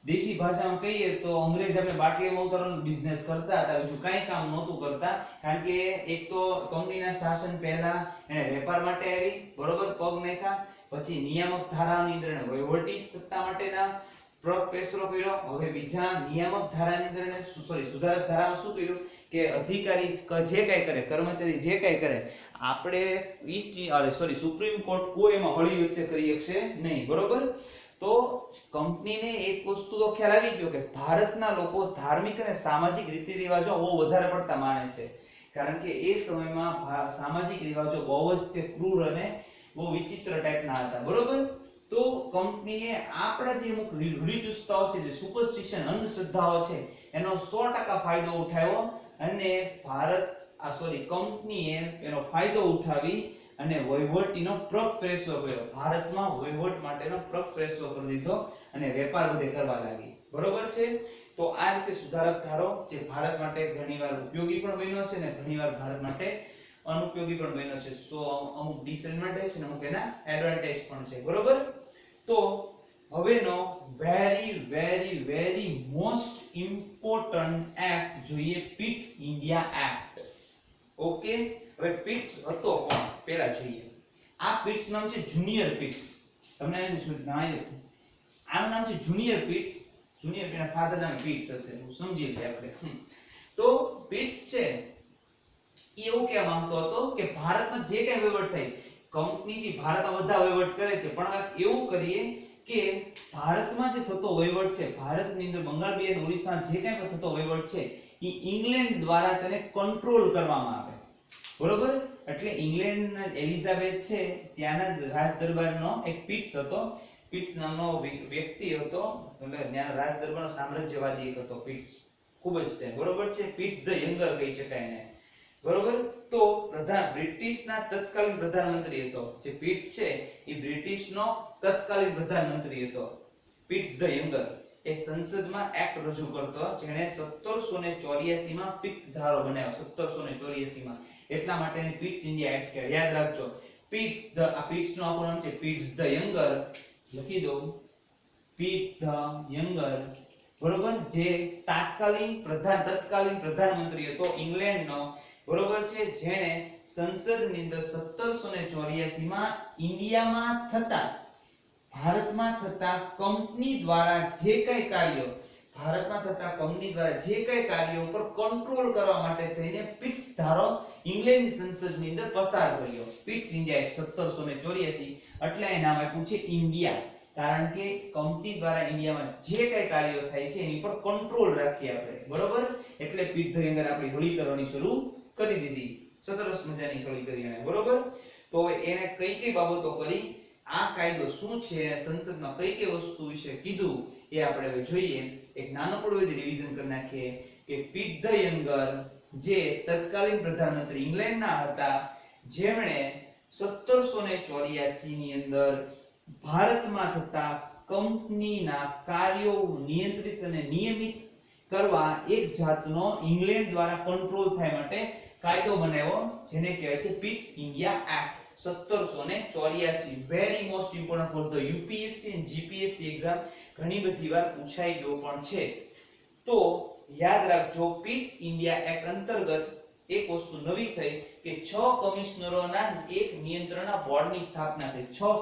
S1: દેશી ભાષામાં કહીએ તો અંગ્રેજ આપણે બાટલીમાં ઉતારવાનો બિઝનેસ કરતા હતા, બીજું કાંઈ કામ નહોતું કરતા. કારણ કે એક તો કંપનીના શાસન પહેલા એને વેપાર માટે આવી, બરોબર, પગ નાખ્યા. પછી નિયામક ધારાની અંદર એને વહીવટી સત્તા માટેના પ્રેશરો કર્યો. હવે બીજા નિયામક ધારાની અંદર એને સુધારક ધારામાં શું કર્યું કે અધિકારી જે કાંઈ કરે, કર્મચારી જે કાંઈ કરે, આપણે સુપ્રીમ કોર્ટ કોઈ એમાં વળી વચ્ચે કરી શકશે નહીં. બરોબર. તો કંપનીને એક વસ્તુ તો ખ્યાલ આવી ગયો કે ભારતના લોકો ધાર્મિક અને સામાજિક રીતિ રિવાજો બહુ વધારે પડતા માને છે. કારણ કે એ સમયમાં સામાજિક રિવાજો બહુ જ તે ક્રૂર અને બહુ વિચિત્ર ટાઈપના હતા. બરોબર. તો કંપનીએ આપણા જે અમુક રૂઢિચુસ્તતાઓ છે, જે સુપરસ્ટિશન અંધશ્રદ્ધાઓ છે, એનો 100% ફાયદો ઉઠાવ્યો અને કંપનીએ એનો ફાયદો ઉઠાવી અને વહીવટીનો પ્રપ્રેસો કર્યો. ભારતમાં વહીવટ માટેનો પ્રપ્રેસો કરી દીધો અને વેપાર બધે કરવા લાગી. બરોબર છે. તો આ રીતે સુધારક ધારો જે ભારત માટે ઘણીવાર ઉપયોગી પણ બન્યો છે અને ઘણીવાર ભારત માટે અનુપયોગી પણ બન્યો છે. સો અમુક ડિસએડવાન્ટેજ અને અમુક એના એડવાન્ટેજ પણ છે. બરોબર. તો હવેનો વેરી મોસ્ટ ઇમ્પોર્ટન્ટ એક્ટ જોઈએ, પિટ્સ ઇન્ડિયા એક્ટ. ઓકે. હવે પિટ્સ હતો કોણ પહેલા જોઈએ. આ પિટ્સ નામ છે જુનિયર પિટ્સ. તમને આનું નામ છે જુનિયર પિટ્સ. જુનિયર એના ફાધર નામ પિટ્સ હશે, સમજી લઈએ આપણે. તો પિટ્સ છે એવું કહેવા માંગતો હતો કે ભારતમાં જે કંઈ વહીવટ થાય છે, કંપની જે ભારતમાં બધા વહીવટ કરે છે, પણ એવું કરીએ કે ભારતમાં જે થતો વહીવટ છે, ભારતની અંદર બંગાળ, બિહાર, ઓરિસ્સા જે કંઈ પણ થતો વહીવટ છે, એ ઇંગ્લેન્ડ દ્વારા તેને કંટ્રોલ કરવામાં આવે. બરોબર. એટલે ઇંગ્લેન્ડના એલિઝાબેથ છે ત્યાંના રાજ દરબારનો એક પિટ્સ હતો, પીટ્સ નામનો વ્યક્તિ હતો, એટલે ત્યાં રાજ દરબારનો સામ્રાજ્યવાદી એક હતો પીટ્સ, ખૂબ જ તે બરોબર છે. પીટ્સ ધ યંગર કહી શકાય એને, બરોબર. તો બ્રિટિશના તત્કાલીન પ્રધાનમંત્રી હતો. જે પીટ્સ છે એ બ્રિટિશનો તત્કાલીન પ્રધાનમંત્રી હતો, પીટ્સ ધ યંગર. એ સંસદમાં એક્ટ રજૂ કરતો, જેણે 1784 માં પિત્ત ધારો બનાવ્યો, 1784 માં. એટલા માટે એને પીટ્સ ઇન્ડિયા એક્ટ કહેવાય. યાદ રાખજો, પીટ્સ ધ, આ પીટ્સ નું આખું નામ છે પીટ્સ ધ યંગર, લખી દો પીટ ધ યંગર, બરોબર. જે તત્કાલીન પ્રધાનમંત્રી હતો ઇંગ્લેન્ડનો, બરોબર છે. જેણે સંસદની અંદર 1784 માં ઇન્ડિયામાં થતા, ભારતમાં થતા કંપની દ્વારા જે કઈ કાર્યો, ભારતમાં થતા કંપની દ્વારા જે કઈ કાર્યો પર કંટ્રોલ કરવા માટે થઈને પીટ્સ ધારો ઇંગ્લેન્ડની સંસદની અંદર પસાર કર્યો. પીટ્સ ઇન્ડિયા એક્ટ 1784, એટલે એ નામ આપ્યું છે ઇન્ડિયા, કારણ કે કંપની દ્વારા ઇન્ડિયામાં જે કઈ કાર્યો થાય છે એની પર કંટ્રોલ રાખીએ આપણે, બરોબર. એટલે પીટ ધ યંગર આપણી હોળી કરવાની શરૂ કરી દીધી, સરસ મજાની હોળી કરી એને, બરોબર. તો એને કઈ કઈ બાબતો કરી, આ કાયદો શું છે, સંસદમાં કઈ કઈ વસ્તુ વિશે કીધું, એ આપણે હવે જોઈએ. એક નાનકડું જ રિવિઝન કરી નાખીએ કે પીટ ધ યંગર જે તત્કાલીન પ્રધાનમંત્રી ઇંગ્લેન્ડના હતા, જેમણે 1784 ની અંદર ભારતમાં થતા કંપનીના કાર્યો નિયંત્રિત અને નિયમિત કરવા એક જાતનો ઇંગ્લેન્ડ દ્વારા કંટ્રોલ થાય માટે કાયદો બનાવ્યો, જેને કહેવાય છે pits India act 1784. Very most important for the UPSC and GPSC exam, ઘણી બધી વાર પૂછાઈ ગયો પણ છે. તો યાદ રાખજો, પીટ્સ ઇન્ડિયા એક્ટ અંતર્ગત એક વસ્તુ નવી થઈ કે 6 કમિશનરોના એક નિયંત્રણના બોર્ડની સ્થાપના થઈ. 6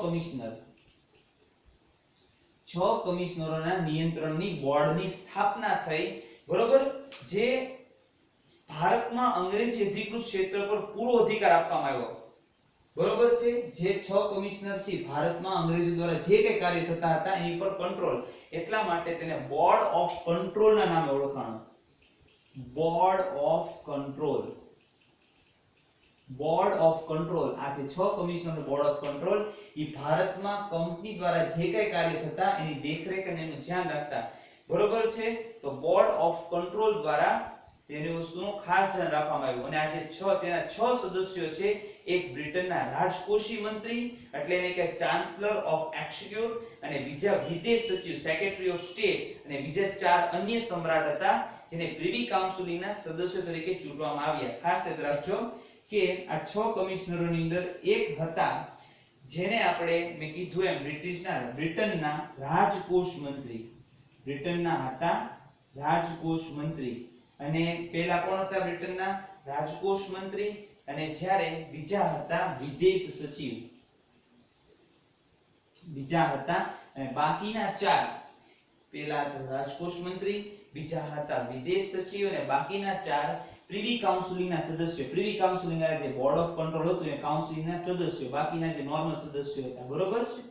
S1: કમિશનરોના નિયંત્રણની બોર્ડની સ્થાપના થઈ, બરોબર. જે ભારતમાં અંગ્રેજી અધિકૃત ક્ષેત્ર પર પૂરો અધિકાર આપવામાં આવ્યો, બરોબર છે. જે 6 કમિશનર છે ભારતમાં અંગ્રેજો દ્વારા જે કઈ કાર્ય થતા હતા એની પર કંટ્રોલ, એટલા માટે તેને બોર્ડ ઓફ કંટ્રોલ ના નામે ઓળખાણો. Board of control, board of control. આ જે 6 કમિશનર બોર્ડ ઓફ કંટ્રોલ, એ ભારતમાં કંપની દ્વારા જે કઈ કાર્ય થતા એની દેખરેખ અને એનું ધ્યાન રાખતા, બરોબર છે. તો બોર્ડ ઓફ કંટ્રોલ દ્વારા તેની વસ્તુનું ખાસ ધ્યાન રાખવામાં આવ્યું. અને આ જે 6 તેના 6 સદસ્યો છે, એક બ્રિટનના રાજકોષી મંત્રી, એટલે એને કે ચાન્સલર ઓફ એક્ઝિક્યુટિવ, અને બીજા વિદેશ સચિવ સેક્રેટરી ઓફ સ્ટેટ, અને બીજા 4 અન્ય સમ્રાટ હતા, જેને પ્રિવી કાઉન્સિલના સદસ્યો તરીકે ચૂંટવામાં આવ્યા. ખાસ યાદ રાખજો કે આ 6 કમિશનરોની અંદર એક હતા, જેને આપણે મેં કીધું એમ બ્રિટનના રાજકોષ મંત્રી, બ્રિટનના હતા રાજકોષ મંત્રી. અને પહેલા કોણ હતા બ્રિટનના રાજકોષ મંત્રી, અને જ્યારે બીજા હતા વિદેશ સચિવ, બીજા હતા. અને બાકીના 4, પહેલા હતા રાજકોષ મંત્રી, બીજા હતા વિદેશ સચિવ, અને બાકીના 4 પ્રિવી કાઉન્સિલના સદસ્યો. પ્રિવી કાઉન્સિલના જે બોર્ડ ઓફ કંટ્રોલ હતું એ કાઉન્સિલના સદસ્યો, બાકીના જે નોર્મલ સદસ્યો હતા, બરોબર છે.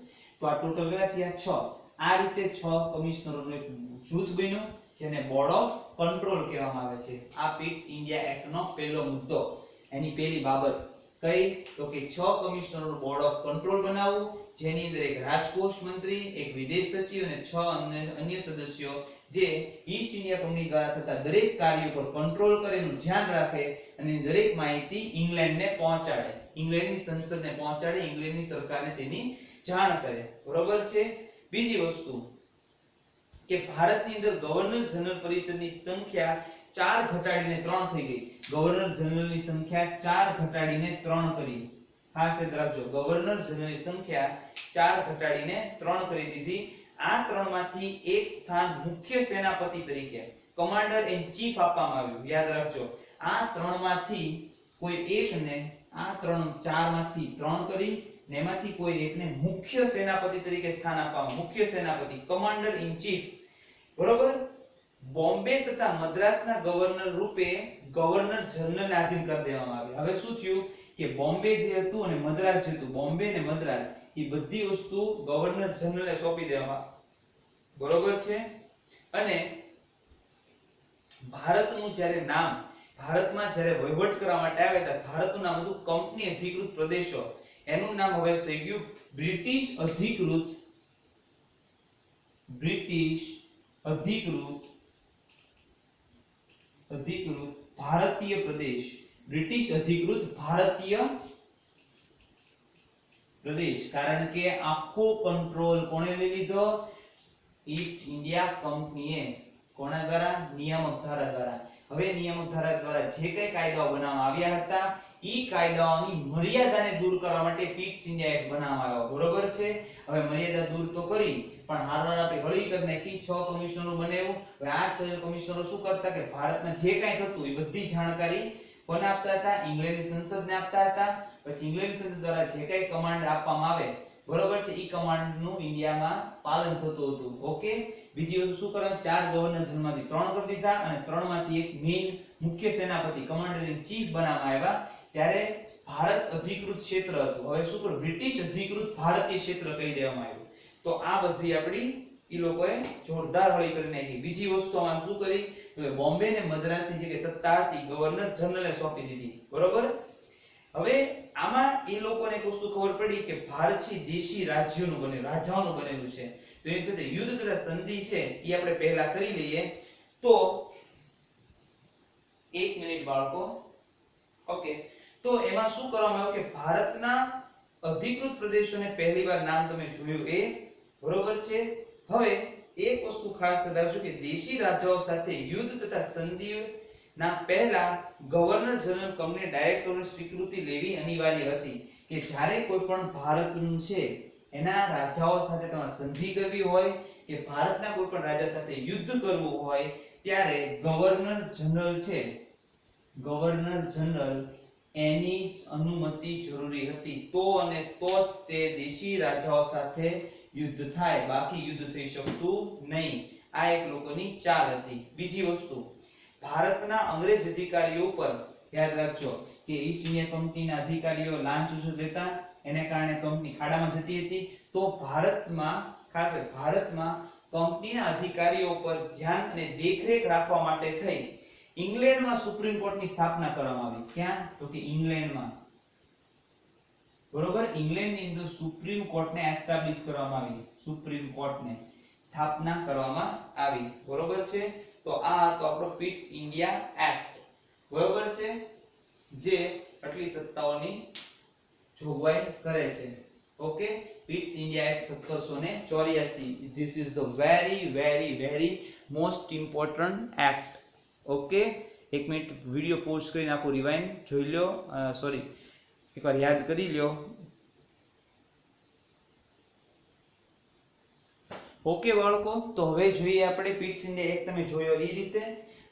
S1: તો આ ટોટલ કેટલા થયા? 6. આ રીતે 6 કમિશનરોનું એક જૂથ બન્યું, જેને બોર્ડ ઓફ કંટ્રોલ કહેવામાં આવે છે. આ પીટ્સ ઇન્ડિયા એક્ટ નો પહેલો મુદ્દો, એની પહેલી બાબત કઈ, તો કે 6 કમિશનરનું બોર્ડ ઓફ કંટ્રોલ બનાવવું, જેની અંદર એક રાજકોષ મંત્રી, એક વિદેશ સચિવ અને 6 અન્ય સદસ્યો, જે ઈસ્ટ ઇન્ડિયા કંપની દ્વારા થતા દરેક કાર્યો પર કંટ્રોલ કરે, એનું ધ્યાન રાખે, અને દરેક માહિતી ઇંગ્લેન્ડને પહોંચાડે, ઇંગ્લેન્ડની સંસદને પહોંચાડે, ઇંગ્લેન્ડની સરકારને તેની જાણ કરે, બરોબર છે. બીજી વસ્તુ કે ભારતની અંદર ગવર્નર જનરલ પરિષદની સંખ્યા 4 ઘટાડીને 3 થઈ ગઈ. ગવર્નર જનરલની સંખ્યા 4 ઘટાડીને 3 કરી. ખાસ યાદ રાખજો, ગવર્નર જનરલની સંખ્યા 4 ઘટાડીને 3 કરી દીધી. આ 3 માંથી એક સ્થાન મુખ્ય સેનાપતિ તરીકે, કમાન્ડર ઇન ચીફ આપવામાં આવ્યું. યાદ રાખજો, આ 3 માંથી કોઈ એકને, આ 4 માંથી 3 કરી, ને એમાંથી કોઈ એકને મુખ્ય સેનાપતિ તરીકે સ્થાન આપવામાં, મુખ્ય સેનાપતિ, કમાન્ડર ઇન ચીફ, બરોબર. બોમ્બે તથા મદ્રાસના ગવર્નર રૂપે ગવર્નર જનરલને આધીન કરી દેવામાં આવ્યા. હવે શું થયું કે બોમ્બે જે હતું અને મદ્રાસ જે હતું, બોમ્બે અને મદ્રાસ, એ બધી વસ્તુ ગવર્નર જનરલને સોંપી દેવામાં, બરોબર છે. અને ભારતનું જ્યારે નામ, ભારતમાં જ્યારે વહીવટ કરવા માટે આવ્યા હતા, ભારતનું નામ હતું કંપની અધિકૃત પ્રદેશો, એનું નામ હવે થઈ ગયું બ્રિટિશ અધિકૃત બ્રિટિશ અધિકૃત ભારતીય પ્રદેશ, બ્રિટિશ અધિકૃત ભારતીય પ્રદેશ, કારણ કે આખો કંટ્રોલ કોણે લઈ લીધો? ઈસ્ટ ઇન્ડિયા કંપનીએ. કોના દ્વારા? નિયામક ધારા દ્વારા. હવે નિયામક ધારા દ્વારા જે કઈ કાયદાઓ બનાવવામાં આવ્યા હતા ઈ કાયદાઓની મર્યાદાને દૂર કરવા માટે પિટ્સ ઇન્ડિયા એક્ટ બનાવવામાં આવ્યો. બરોબર છે? હવે મર્યાદા દૂર તો કરી પણ હારવાર આપણે હળી કરી નાખી. 6 કમિશનરો બનાવ્યું. હવે આ 6 કમિશનરો શું કરતા કે ભારતમાં જે કાઈ થતું એ બધી જાણકારી કોને આપતા હતા? ઇંગ્લેન્ડની સંસદને આપતા હતા. પછી ઇંગ્લેન્ડ સંસદ દ્વારા જે કાઈ કમાન્ડ આપવામાં આવે, બરોબર છે, ઈ કમાન્ડનું ઇન્ડિયામાં પાલન થતું હતું. ઓકે. બીજી વસ્તુ શું કરવાનું? 4 ગવર્નર જનરલમાંથી 3 કરી દીધા અને 3 માંથી એક મેઇન મુખ્ય સેનાપતિ કમાન્ડર ઇન ચીફ બનાવવામાં આવ્યા. ત્યારે ભારત અધિકૃત ક્ષેત્ર હતું. હવે શું કરું? બ્રિટિશ અધિકૃત ભારતીય ક્ષેત્ર કહી દેવામાં આવ્યું. તો આ બધી આપણી ઈ લોકોએ જોરદાર હળી કરી નાખી. બીજી વસ્તુ આમાં શું કરી? તો બોમ્બે ને મદ્રાસની જે કે સત્તા હતી ગવર્નર જનરલે સોંપી દીધી. બરોબર? હવે આમાં એ લોકોને એક વસ્તુ ખબર પડી કે ભારત છે દેશી રાજ્યોનું બનેલું, રાજાઓનું બનેલું છે. તો એની સાથે યુદ્ધ તથા સંધિ છે એ આપણે પહેલા કરી લઈએ. તો 1 મિનિટ બાળકો. ઓકે. તો એમાં શું કરવામાં આવ્યું કે ભારતના અધિકૃત પ્રદેશોને પહેલીવાર નામ તમે જોયું એ. બરોબર છે? હવે એક વસ્તુ ખાસ રાખજો કે દેશી રાજાઓ સાથે યુદ્ધ તથા સંધિ ના પહેલા ગવર્નર જનરલ કંપની ડાયરેક્ટરોની સ્વીકૃતિ લેવી અનિવાર્ય હતી કે જ્યારે કોઈ પણ ભારતનું છે એના રાજાઓ સાથે તમારે સંધિ કરવી હોય કે ભારતના કોઈ પણ રાજા સાથે યુદ્ધ કરવું હોય ત્યારે ગવર્નર જનરલ છે, ગવર્નર જનરલ એની અનુમતિ જરૂરી હતી. તો અને તો જ તે દેશી રાજાઓ સાથે યુદ્ધ થાય, બાકી યુદ્ધ થઈ શકતું નહીં. આ એક લોકોની ચાલ હતી. બીજી વસ્તુ, ભારતના અંગ્રેજ અધિકારીઓ પર યાદ રાખજો કે ઈસ્ટ ઇન્ડિયા કંપનીના અધિકારીઓ લાંચ ઉછૂટ લેતા, એને કારણે કંપની ખાડામાં જતી હતી. તો ભારતમાં ખાસ ભારતમાં કંપનીના અધિકારીઓ પર ધ્યાન અને દેખરેખ રાખવા માટે થઈ ઇંગ્લેન્ડમાં સુપ્રીમ કોર્ટની સ્થાપના કરવામાં આવી. ક્યાં? તો કે ઇંગ્લેન્ડમાં. બરોબર? ઇંગ્લેન્ડની અંદર સુપ્રીમ કોર્ટને એસ્ટાબ્લિશ કરવામાં આવી, સુપ્રીમ કોર્ટને સ્થાપના કરવામાં આવી. બરોબર છે? તો આ તો આપણો પિટ્સ ઇન્ડિયા એક્ટ. બરોબર છે? જે આટલી સત્તાઓની જોગવાઈ કરે છે. Okay. Pitt's India act 1784. This is the very most important act. Okay. 1 minute video pause કરીને આખું રિવાઇન્ડ જોઈ લો. સોરી, એકવાર યાદ કરી લ્યો. ઓકે બાળકો, તો હવે જોઈએ આપણે પિટ્સ ઇન્ડિયા એક્ટ. તમે જોયો એ રીતે.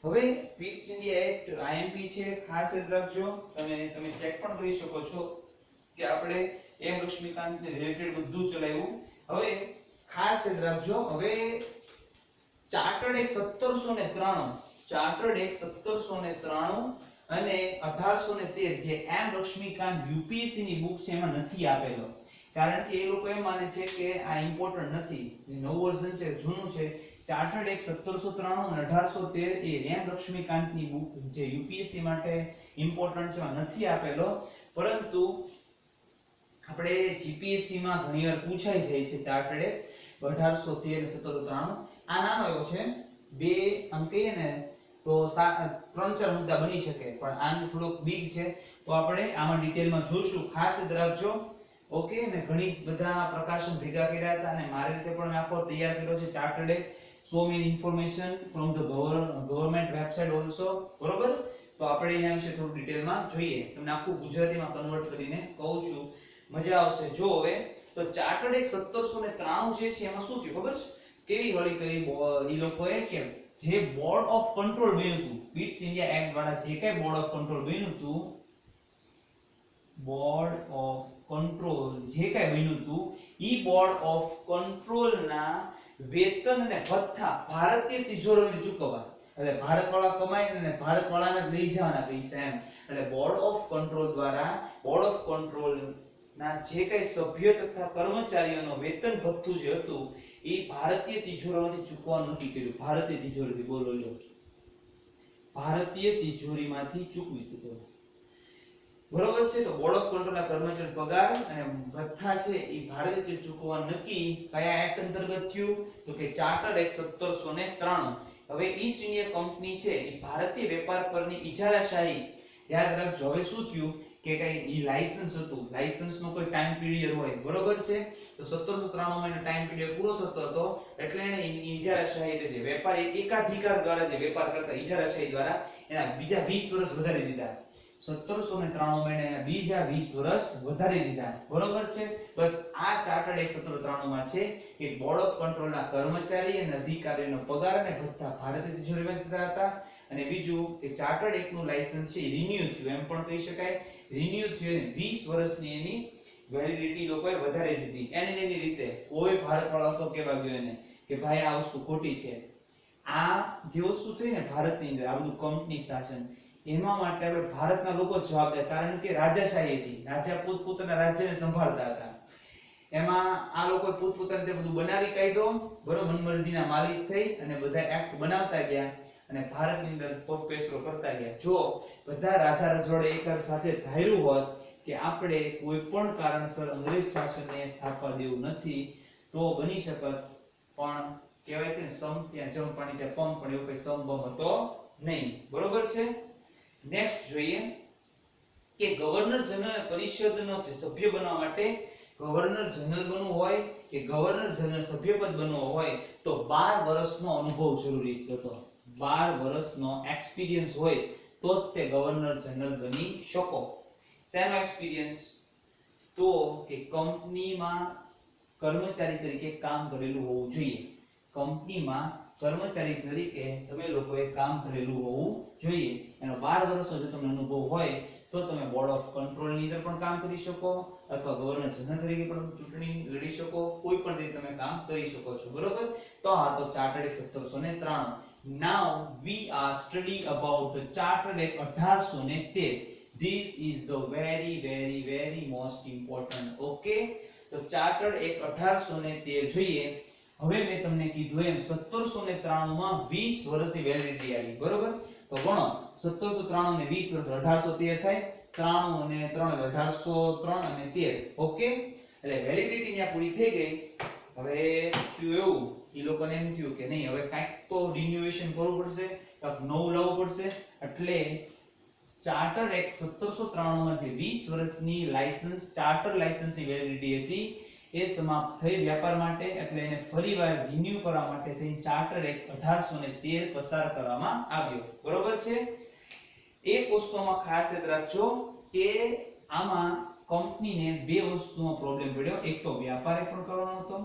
S1: હવે પિટ્સ ઇન્ડિયા એક્ટ આઈએમપી છે, ખાસ યાદ રાખજો. તમે ચેક પણ કરી શકો છો કે આપણે એમ લક્ષ્મીકાંત ને રિલેટેડ બધું ચલાવ્યું. હવે ખાસ યાદ રાખજો. હવે ચાર્ટર્ડ એક્ટ 1793, ચાર્ટર્ડ એક્ટ 1793 અને 1813 જે એમ લક્ષ્મીકાંત યુપીએસસી ની બુક છે એમાં નથી આપેલો, કારણ કે એ લોકો એમ માને છે કે આ ઇમ્પોર્ટન્ટ નથી. નવું વર્ઝન છે, જૂનું છે. ચાર્ટર્ડ એક્ટ 1793 અને 1813 એ એમ લક્ષ્મીકાંતની બુક જે યુપીએસસી માટે ઇમ્પોર્ટન્ટ છે એમાં નથી આપેલો. પરંતુ આપણે જીપીએસસી માં ઘણીવાર પૂછાઈ જાય છે ચાર્ટર્ડ એક્ટ 1813 અને 1793. આ નાનો એવો છે, બે આમ કહીએ ને તો 3-4 મુદ્દા બની શકે, પણ આને થોડોક બિગ છે તો આપણે આમાં ડિટેલમાં જોશું. ખાસ યાદ રાખજો. ઓકે. મેં ઘણી બધા પ્રકાશન ભેગા કર્યા હતા અને મારી રીતે પણ આખો તૈયાર કર્યો છે chartered act. So many information from the government website also. બરોબર? તો આપણે એના વિશે થોડું ડિટેલમાં જોઈએ. તમને આખું ગુજરાતીમાં કન્વર્ટ કરીને કહું છું, મજા આવશે. જો હવે તો ચાર્ટર્ડ એક્ટ 1793 જે છે એમાં શું થયું ખબર છે? કેવી હળી કરી ઈ લોકોએ કે જે બોર્ડ ઓફ કંટ્રોલ બન્યું હતું પિટ્સ ઇન્ડિયા એક્ટ દ્વારા, જે કઈ બોર્ડ ઓફ કંટ્રોલ બન્યું હતું, બોર્ડ ઓફ કંટ્રોલ જે કઈ બન્યું હતું ઈ બોર્ડ ઓફ કંટ્રોલ ના વેતન અને ભથ્થા ભારતીય તિજોરીને ચૂકવવા. એટલે ભારતવાળા કમાઈને અને ભારતવાળાને લઈ જવાના પૈસા એમ. એટલે બોર્ડ ઓફ કંટ્રોલ દ્વારા બોર્ડ ઓફ કંટ્રોલ ના જે કઈ સભ્ય તથા કર્મચારીઓનો વેતન ભથ્થું જે હતું એ ભારતીય તિજોરીમાંથી ચૂકવવાનું નક્કી કર્યું. ભારતીય તિજોરીથી બોલો લો, ભારતીય તિજોરીમાંથી ચૂકવી દીધું. બરોબર છે. તો બોર્ડ ઓફ કંટ્રોલના કર્મચારી પગાર અને ભથ્થા છે એ ભારતીય ચૂકવવા નક્કી કયા એક્ટ અંતર્ગત થયું? તો કે ચાર્ટર એક્ટ 1793. હવે ઈસ્ટ ઇન્ડિયા કંપની છે એ ભારતીય વેપાર પરની ઇજારાશાહી, યાદ રાખજો. હવે શું થયું કે કઈ ઈ લાયસન્સ હતું, લાયસન્સ નો કોઈ ટાઈમ પીરિયડ હોય, બરોબર છે. તો 1793 માં એનો ટાઈમ પીરિયડ પૂરો થતો હતો એટલે એને ઇજારાશાહી એટલે જે વેપારી એકાધિકાર દ્વારા જે વેપાર કરતા ઇજારાશાહી દ્વારા એના બીજા 20 વર્ષ વધારી દીધા. 1793 માં એને બીજા 20 વર્ષ વધારી દીધા, બરોબર છે. બસ આ ચાર્ટર્ડ એક્ટ 1793 માં છે કે બોર્ડ ઓફ કંટ્રોલના કર્મચારી અને અધિકારીનો પગાર અને ભથ્થા ભારતીય તિજોરીમાં થતા હતા. અને બીજું કે ચાર્ટર્ડ એક્ટ નું લાયસન્સ છે રિન્યુ થયું, એમ પણ કહી શકાય. રિન્યુ થયું અને 20 વર્ષની એની વેલિડિટી લોકોએ વધારી દીધી. એની રીતે કોઈ ભારત વાળો તો કેવા ગયો એને કે ભાઈ આ વસ્તુ ખોટી છે. આ જે વસ્તુ થઈ ને ભારતની અંદર આ બધું કંપની શાસન, એમાં માટે આપણે ભારતના લોકો જવાબદાર, કારણ કે રાજાશાહી હતી, રાજા પોતપોતાના રાજ્યને સંભાળતા હતા. એમાં આ લોકો પોતપોતાને તે બધું બનાવી કાયદો, બરોબર, મનમરજીના માલિક થઈ અને બધા એક્ટ બનાવતા ગયા અને ભારતની અંદર ફેસલો કરતા ગયા. જો બધા રાજા રજવાડે એક સાથે ધાર્યું હોત કે આપણે કોઈ પણ કારણસર અંગ્રેજ શાસનને સ્થાપવા દેવું નથી તો બની શકત, પણ કહેવાય છે ને સમ ત્યાં જમ પાણી ત્યાં પંપ, પણ એવું કઈ સંભવ હતો નહીં, બરોબર છે. નેક્સ્ટ જોઈએ કે ગવર્નર જનરલ પરિષદનો સભ્ય બનવા માટે ગવર્નર જનરલ બનવું હોય કે ગવર્નર જનરલ સભ્યપદ બનવું હોય તો 12 વર્ષનો અનુભવ જરૂરી હતો. 12 વર્ષનો એક્સપિરિયન્સ હોય તો જ તે ગવર્નર જનરલ બની શકો. શેનો એક્સપિરિયન્સ? તો કે કંપનીમાં કર્મચારી તરીકે કામ કરેલું હોવું જોઈએ. કંપનીમાં કર્મચારી તરીકે તમે લોકોએ કામ કરેલું હોવું જોઈએ. એનો 12 વર્ષનો જો તમને અનુભવ હોય તો તમે બોર્ડ ઓફ કંટ્રોલ ની અંદર પણ કામ કરી શકો અથવા ગવર્નર જનરલ તરીકે પણ ચૂંટણી લડી શકો, કોઈ પણ રીતે તમે કામ કરી શકો છો, બરોબર. તો આ તો chartered act 1793. Now we are studying about the Chartered Act 1813. This is the very most important. Okay, તો ચાર્ટર્ડ એક્ટ 1813 જોઈએ. હવે મેં તમને કીધું એમ 1793 માં 20 વર્ષની વેલિડિટી આવી, બરોબર. તો ગણો 1793 ને 20 વર્ષ 1813 થાય, 93 અને 3 1803 અને 13. ઓકે, એટલે વેલિડિટી ત્યાં પૂરી થઈ ગઈ. હવે થયું એવું એ લોકોને એમ થયું કે નહીં, હવે કાંઈક તો રિન્યુએશન કરવું પડશે, કાંઈક નવું લાવવું પડશે. એટલે ચાર્ટર એક્ટ 1793 માં જે 20 વર્ષની લાયસન્સ ચાર્ટર લાયસન્સની વેલિડિટી હતી એ સમાપ્ત થઈ વ્યાપાર માટે, એટલે એને ફરીવાર રિન્યુ કરવા માટે થઈ ચાર્ટર એક્ટ 1813 પસાર કરવામાં આવ્યો, બરોબર છે. એક વસ્તુમાં ખાસ યાદ રાખજો કે આમાં કંપનીને બે વસ્તુનો પ્રોબ્લેમ પડ્યો. એક તો વ્યાપાર પણ કરવાનો હતો,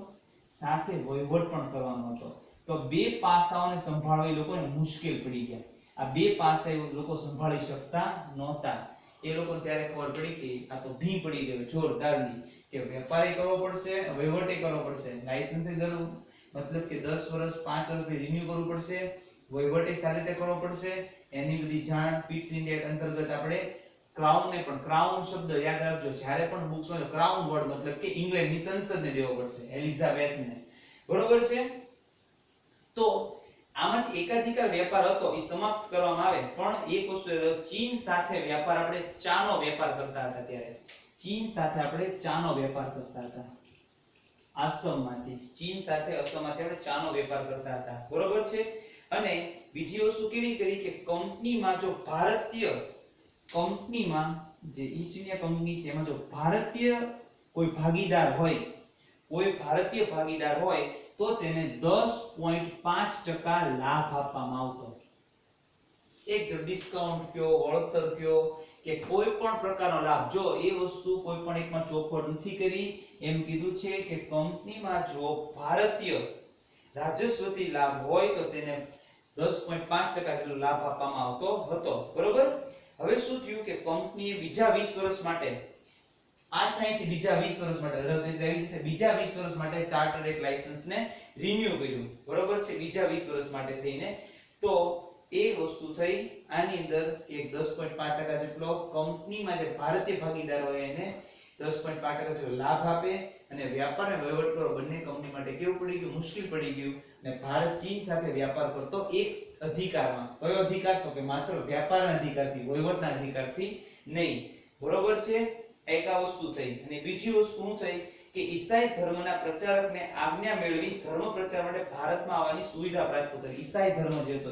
S1: સાથે વહીવટ પણ કરવાનો હતો. તો બે પાસાઓને સંભાળવા એ લોકોને મુશ્કેલ પડી ગયા. આ બે પાસા લોકો સંભાળી શકતા નહોતા. એ લોકોને ત્યારે ખબર પડી કે આ તો ભી પડી ગયો જોરદારની, કે વેપારી કરવો પડશે, વહીવટે કરવો પડશે, લાયસન્સ જરૂર, મતલબ કે 10 વર્ષ 5 વર્ષથી રિન્યુ કરવું પડશે, વહીવટે સારી રીતે કરવો પડશે. એની બધી જાણ પીટ્સ ઇન્ડિયા અંતર્ગત આપણે ક્રાઉન ને પણ, ક્રાઉન શબ્દ યાદ રાખજો જ્યારે પણ બુક્સ માં, ક્રાઉન વર્ડ મતલબ કે ઇંગ્લેન્ડની સંસદને દેવો પડશે, એલિઝાબેથને, બરોબર છે. તો આમાં જ એકાધિકાર વેપાર હતો એ સમાપ્ત કરવામાં આવે. પણ એક વસ્તુ ચીન સાથે વેપાર, આપણે ચાનો વેપાર કરતા હતા ત્યારે, ચીન સાથે આપણે ચાનો વેપાર કરતા હતા. આસામમાંથી ચીન સાથે અસમમાંથી આપણે ચાનો વેપાર કરતા હતા, બરોબર છે. અને બીજી વસ્તુ કેવી કરી કે કંપનીમાં જો ભારતીય કંપનીમાં જે ઈસ્ટ ઇન્ડિયા કંપની છે એમાં જો ભારતીય કોઈ ભાગીદાર હોય, કોઈ ભારતીય ભાગીદાર હોય તો તેને 10.5% લાભ આપવામાં આવતો. એક જો ડિસ્કાઉન્ટ કયો, વળતર કયો કે કોઈ પણ પ્રકારનો લાભ, જો એ વસ્તુ કોઈ પણ એકમાં ચોખવટ નથી કરી. એમ કીધું છે કે કંપનીમાં જો ભારતીય રાજસ્વથી લાભ હોય તો તેને 10.5% જેટલો લાભ આપવામાં આવતો હતો, બરોબર. હવે શું થયું કે કંપનીએ બીજા 20 વર્ષ માટે આ સાઈથી બીજા 20 વર્ષ માટે બીજા 20 વર્ષ માટે ચાર્ટર્ડ એક્ટ લાયસન્સને રિન્યુ કર્યું, બરોબર છે, બીજા 20 વર્ષ માટે થઈને. તો એ વસ્તુ થઈ આની અંદર એક 10.5% જેટલો કંપનીમાં જે ભારતીય ભાગીદાર હોય એને 10.5% જેટલો લાભ આપે. અને વ્યાપાર અને વહીવટ કરો બંને કંપની માટે કેવું પડી ગયું, મુશ્કેલ પડી ગયું. અને ભારત ચીન સાથે વ્યાપાર કરતો એક અધિકારમાં, કયો અધિકાર? તો કે માત્ર વ્યાપારના અધિકારથી, વહીવટના અધિકારથી નહીં. બરોબર છે, એક આ વસ્તુ થઈ. અને બીજી વસ્તુ શું થઈ કે ઈસાઈ ધર્મના પ્રચારકને આજ્ઞા મેળવી ધર્મ પ્રચાર માટે ભારતમાં આવવાની સુવિધા પ્રાપ્ત કરી. ઈસાઈ ધર્મ જે હતો,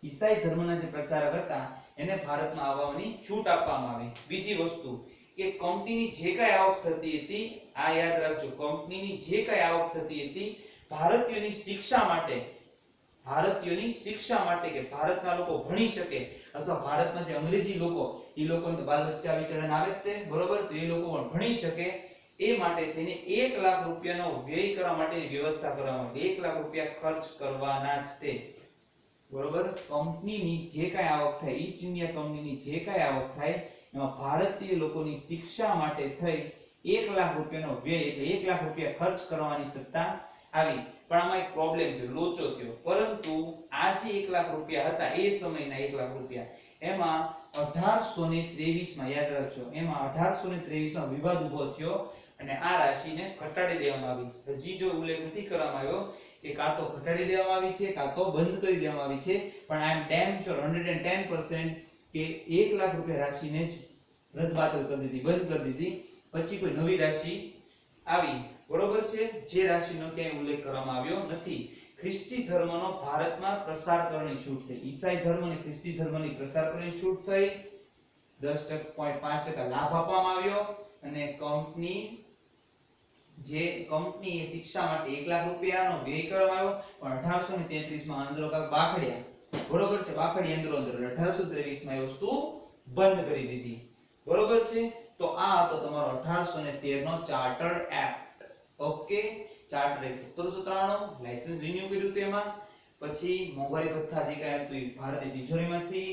S1: ઈસાઈ ધર્મના જે પ્રચારક હતા એને ભારતમાં આવવાની છૂટ આપવામાં આવી. બીજી વસ્તુ કે કંપનીની જે કાંઈ આવક થતી હતી, આ યાદ રાખજો, કંપનીની જે કાંઈ આવક થતી હતી ભારતીયોની શિક્ષા માટે કે ભારતના લોકો ભણી શકે, અથવા ભારતમાં જે અંગ્રેજી લોકો એ લોકોને તો બાલ બચ્ચા વિચારણા આવે જ તે, બરોબર, તો એ લોકો પણ ભણી શકે એ માટે થઈને 1 લાખ રૂપિયાનો વ્યય કરવા માટેની વ્યવસ્થા કરવામાં આવી. 1 લાખ રૂપિયા ખર્ચ કરવાના જ તે, બરોબર. કંપનીની જે કાંઈ આવક થાય, ઈસ્ટ ઇન્ડિયા કંપનીની જે કાંઈ આવક થાય એમાં ભારતીય લોકોની શિક્ષા માટે થઈ 1 લાખ રૂપિયાનો વ્યય એટલે 1 લાખ રૂપિયા ખર્ચ કરવાની સત્તા આવી. પણ આમાં એક પ્રોબ્લેમ થયો, લોચો થયો. પરંતુ આ જે 1 લાખ રૂપિયા હતા એ સમયના 1 લાખ રૂપિયા, એમાં 1823 માં યાદ રાખજો, એમાં 1823 માં વિવાદ ઉભો થયો અને આ રાશિને ઘટાડી દેવામાં આવી. હજી જો ઉલ્લેખ નથી કરવામાં આવ્યો કે કાં તો ઘટાડી દેવામાં આવી છે કાં તો બંધ કરી દેવામાં આવી છે, પણ આઈ એમ ડેમ શ્યોર 110% કે 1 લાખ રૂપિયા રાશિને જ રદબાતલ કરી દીધી, બંધ કરી દીધી. પછી કોઈ નવી રાશિ આવી, બરોબર છે, જે રાશિનો ક્યાંય ઉલ્લેખ કરવામાં આવ્યો નથી. ખ્રિસ્તી ધર્મનો ભારતમાં પ્રસાર કરવાની છૂટ થઈ. ઈસાઈ ધર્મ અને ખ્રિસ્તી ધર્મની પ્રસાર કરવાની છૂટ થઈ. 10.5% લાભ આપવામાં આવ્યો અને કંપની એ શિક્ષા માટે 1 લાખ રૂપિયાનો વ્યય કરવામાં આવ્યો. પણ 1833 માં આંદોલન બાખડ્યા, બરોબર છે, બાખડી અંદરો અંદર 1823 માં એ વસ્તુ બંધ કરી દીધી, બરોબર છે. તો આ હતો તમારો 1813 નો charter act. Okay, charter act 1793 license renew કર્યું તેમાં. પછી મોંઘવારી ભથ્થા જે કાંઈ હતું એ ભારતીય તિજોરીમાંથી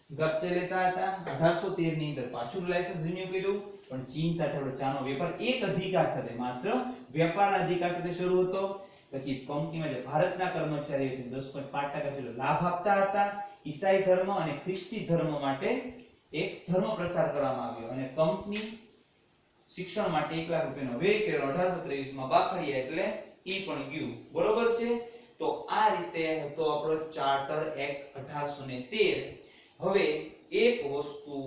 S1: ગચ્ચે લેતા હતા. 1813 ની અંદર પાછું લાયસન્સ રિન્યુ કર્યું, પણ ચીન સાથે આપણો ચાનો વેપાર એક અધિકાર સાથે, માત્ર વેપારના અધિકાર સાથે શરૂ હતો. પછી કંપનીમાં જે ભારતના કર્મચારીઓ હતી 10.5% જેટલો લાભ આપતા હતા. ઈસાઈ ધર્મ અને ખ્રિસ્તી ધર્મ માટે એક ધર્મ પ્રસાર કરવામાં આવ્યો અને કંપની શિક્ષણ માટે 1 લાખ રૂપિયાનો વ્યય કર્યો. 1823 માં બાખડ્યા એટલે ઈ પણ ગયું, બરોબર છે. તો આ રીતે હતો આપણો ચાર્ટર એક્ટ 1813. હવે એક વસ્તુ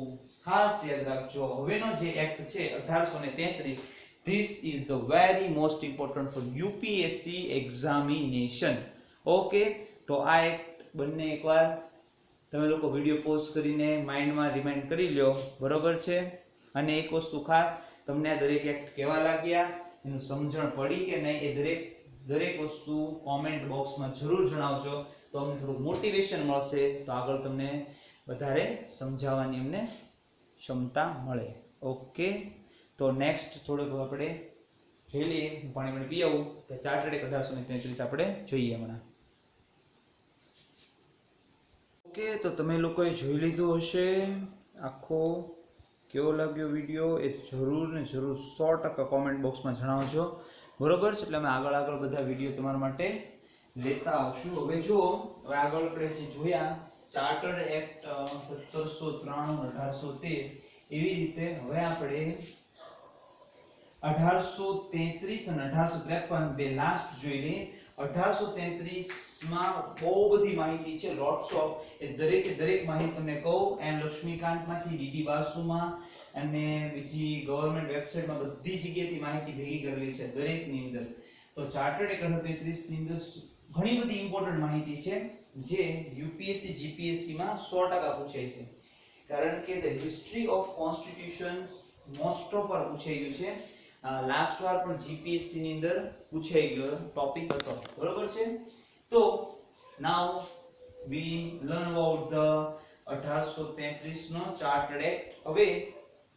S1: ખાસ યાદ રાખજો, હવેનો જે એક્ટ છે 1833, this is the very most important for UPSC examination. Okay, તો આ એક્ટ બંને એકવાર તમે લોકો વિડિયો પોઝ કરીને માઇન્ડમાં રિમાઇન્ડ કરી લ્યો, બરોબર છે. અને એક વસ્તુ ખાસ, તમને આ દરેક એક્ટ કેવા લાગ્યા, એનું સમજણ પડી કે નહીં, એ દરેક વસ્તુ કોમેન્ટ બોક્સમાં જરૂર જણાવજો, તો અમને થોડું મોટિવેશન મળશે, તો આગળ તમને વધારે સમજાવવાની અમને ક્ષમતા મળે. ઓકે, તો નેક્સ્ટ થોડુંક આપણે જોઈ લઈએ. હું પાણી પી આવું. તો ચાર્ટર એક્ટ 1833 આપણે જોઈએ હમણાં. ઓકે, તો તમે લોકોએ જોઈ લીધું હશે આખો. કેવો લાગ્યો વિડીયો એ જરૂર ને જરૂર 100% કોમેન્ટ બોક્સમાં જણાવજો, બરોબર છે. એટલે અમે આગળ બધા વિડીયો તમારા માટે લેતા આવશું. હવે જો આગળ આપણે જે જોયા ચાર્ટર એક્ટ 1793 1813, એવી રીતે હવે આપણે 1833 અને 1853 બે લાસ્ટ જોઈ લઈએ. 1833 માં બહુ બધી માહિતી છે, લોટ્સ ઓફ, એ દરેક માહિતી તમને કહું. એન લક્ષ્મીકાંતમાંથી, ડીડી બાસુમાં અને બીજી ગવર્નમેન્ટ વેબસાઇટમાં બધી જગ્યાએથી માહિતી ભેગી કરેલી છે દરેકની અંદર. તો ચાર્ટર્ડ એક્ટ 1833 ની અંદર ઘણી બધી ઇમ્પોર્ટન્ટ માહિતી છે જે યુપીએસસી જીપીએસસી માં 100% પૂછાય છે. કારણ કે the history of constitution most of વાર પૂછાઈ ગયું છે. લાસ્ટ વાર પણ જીપીએસસી ની અંદર પૂછાઈ ગયો ટોપિક હતો, બરોબર છે. તો now we learn about the 1833 નો ચાર્ટર્ડ એક્ટ. હવે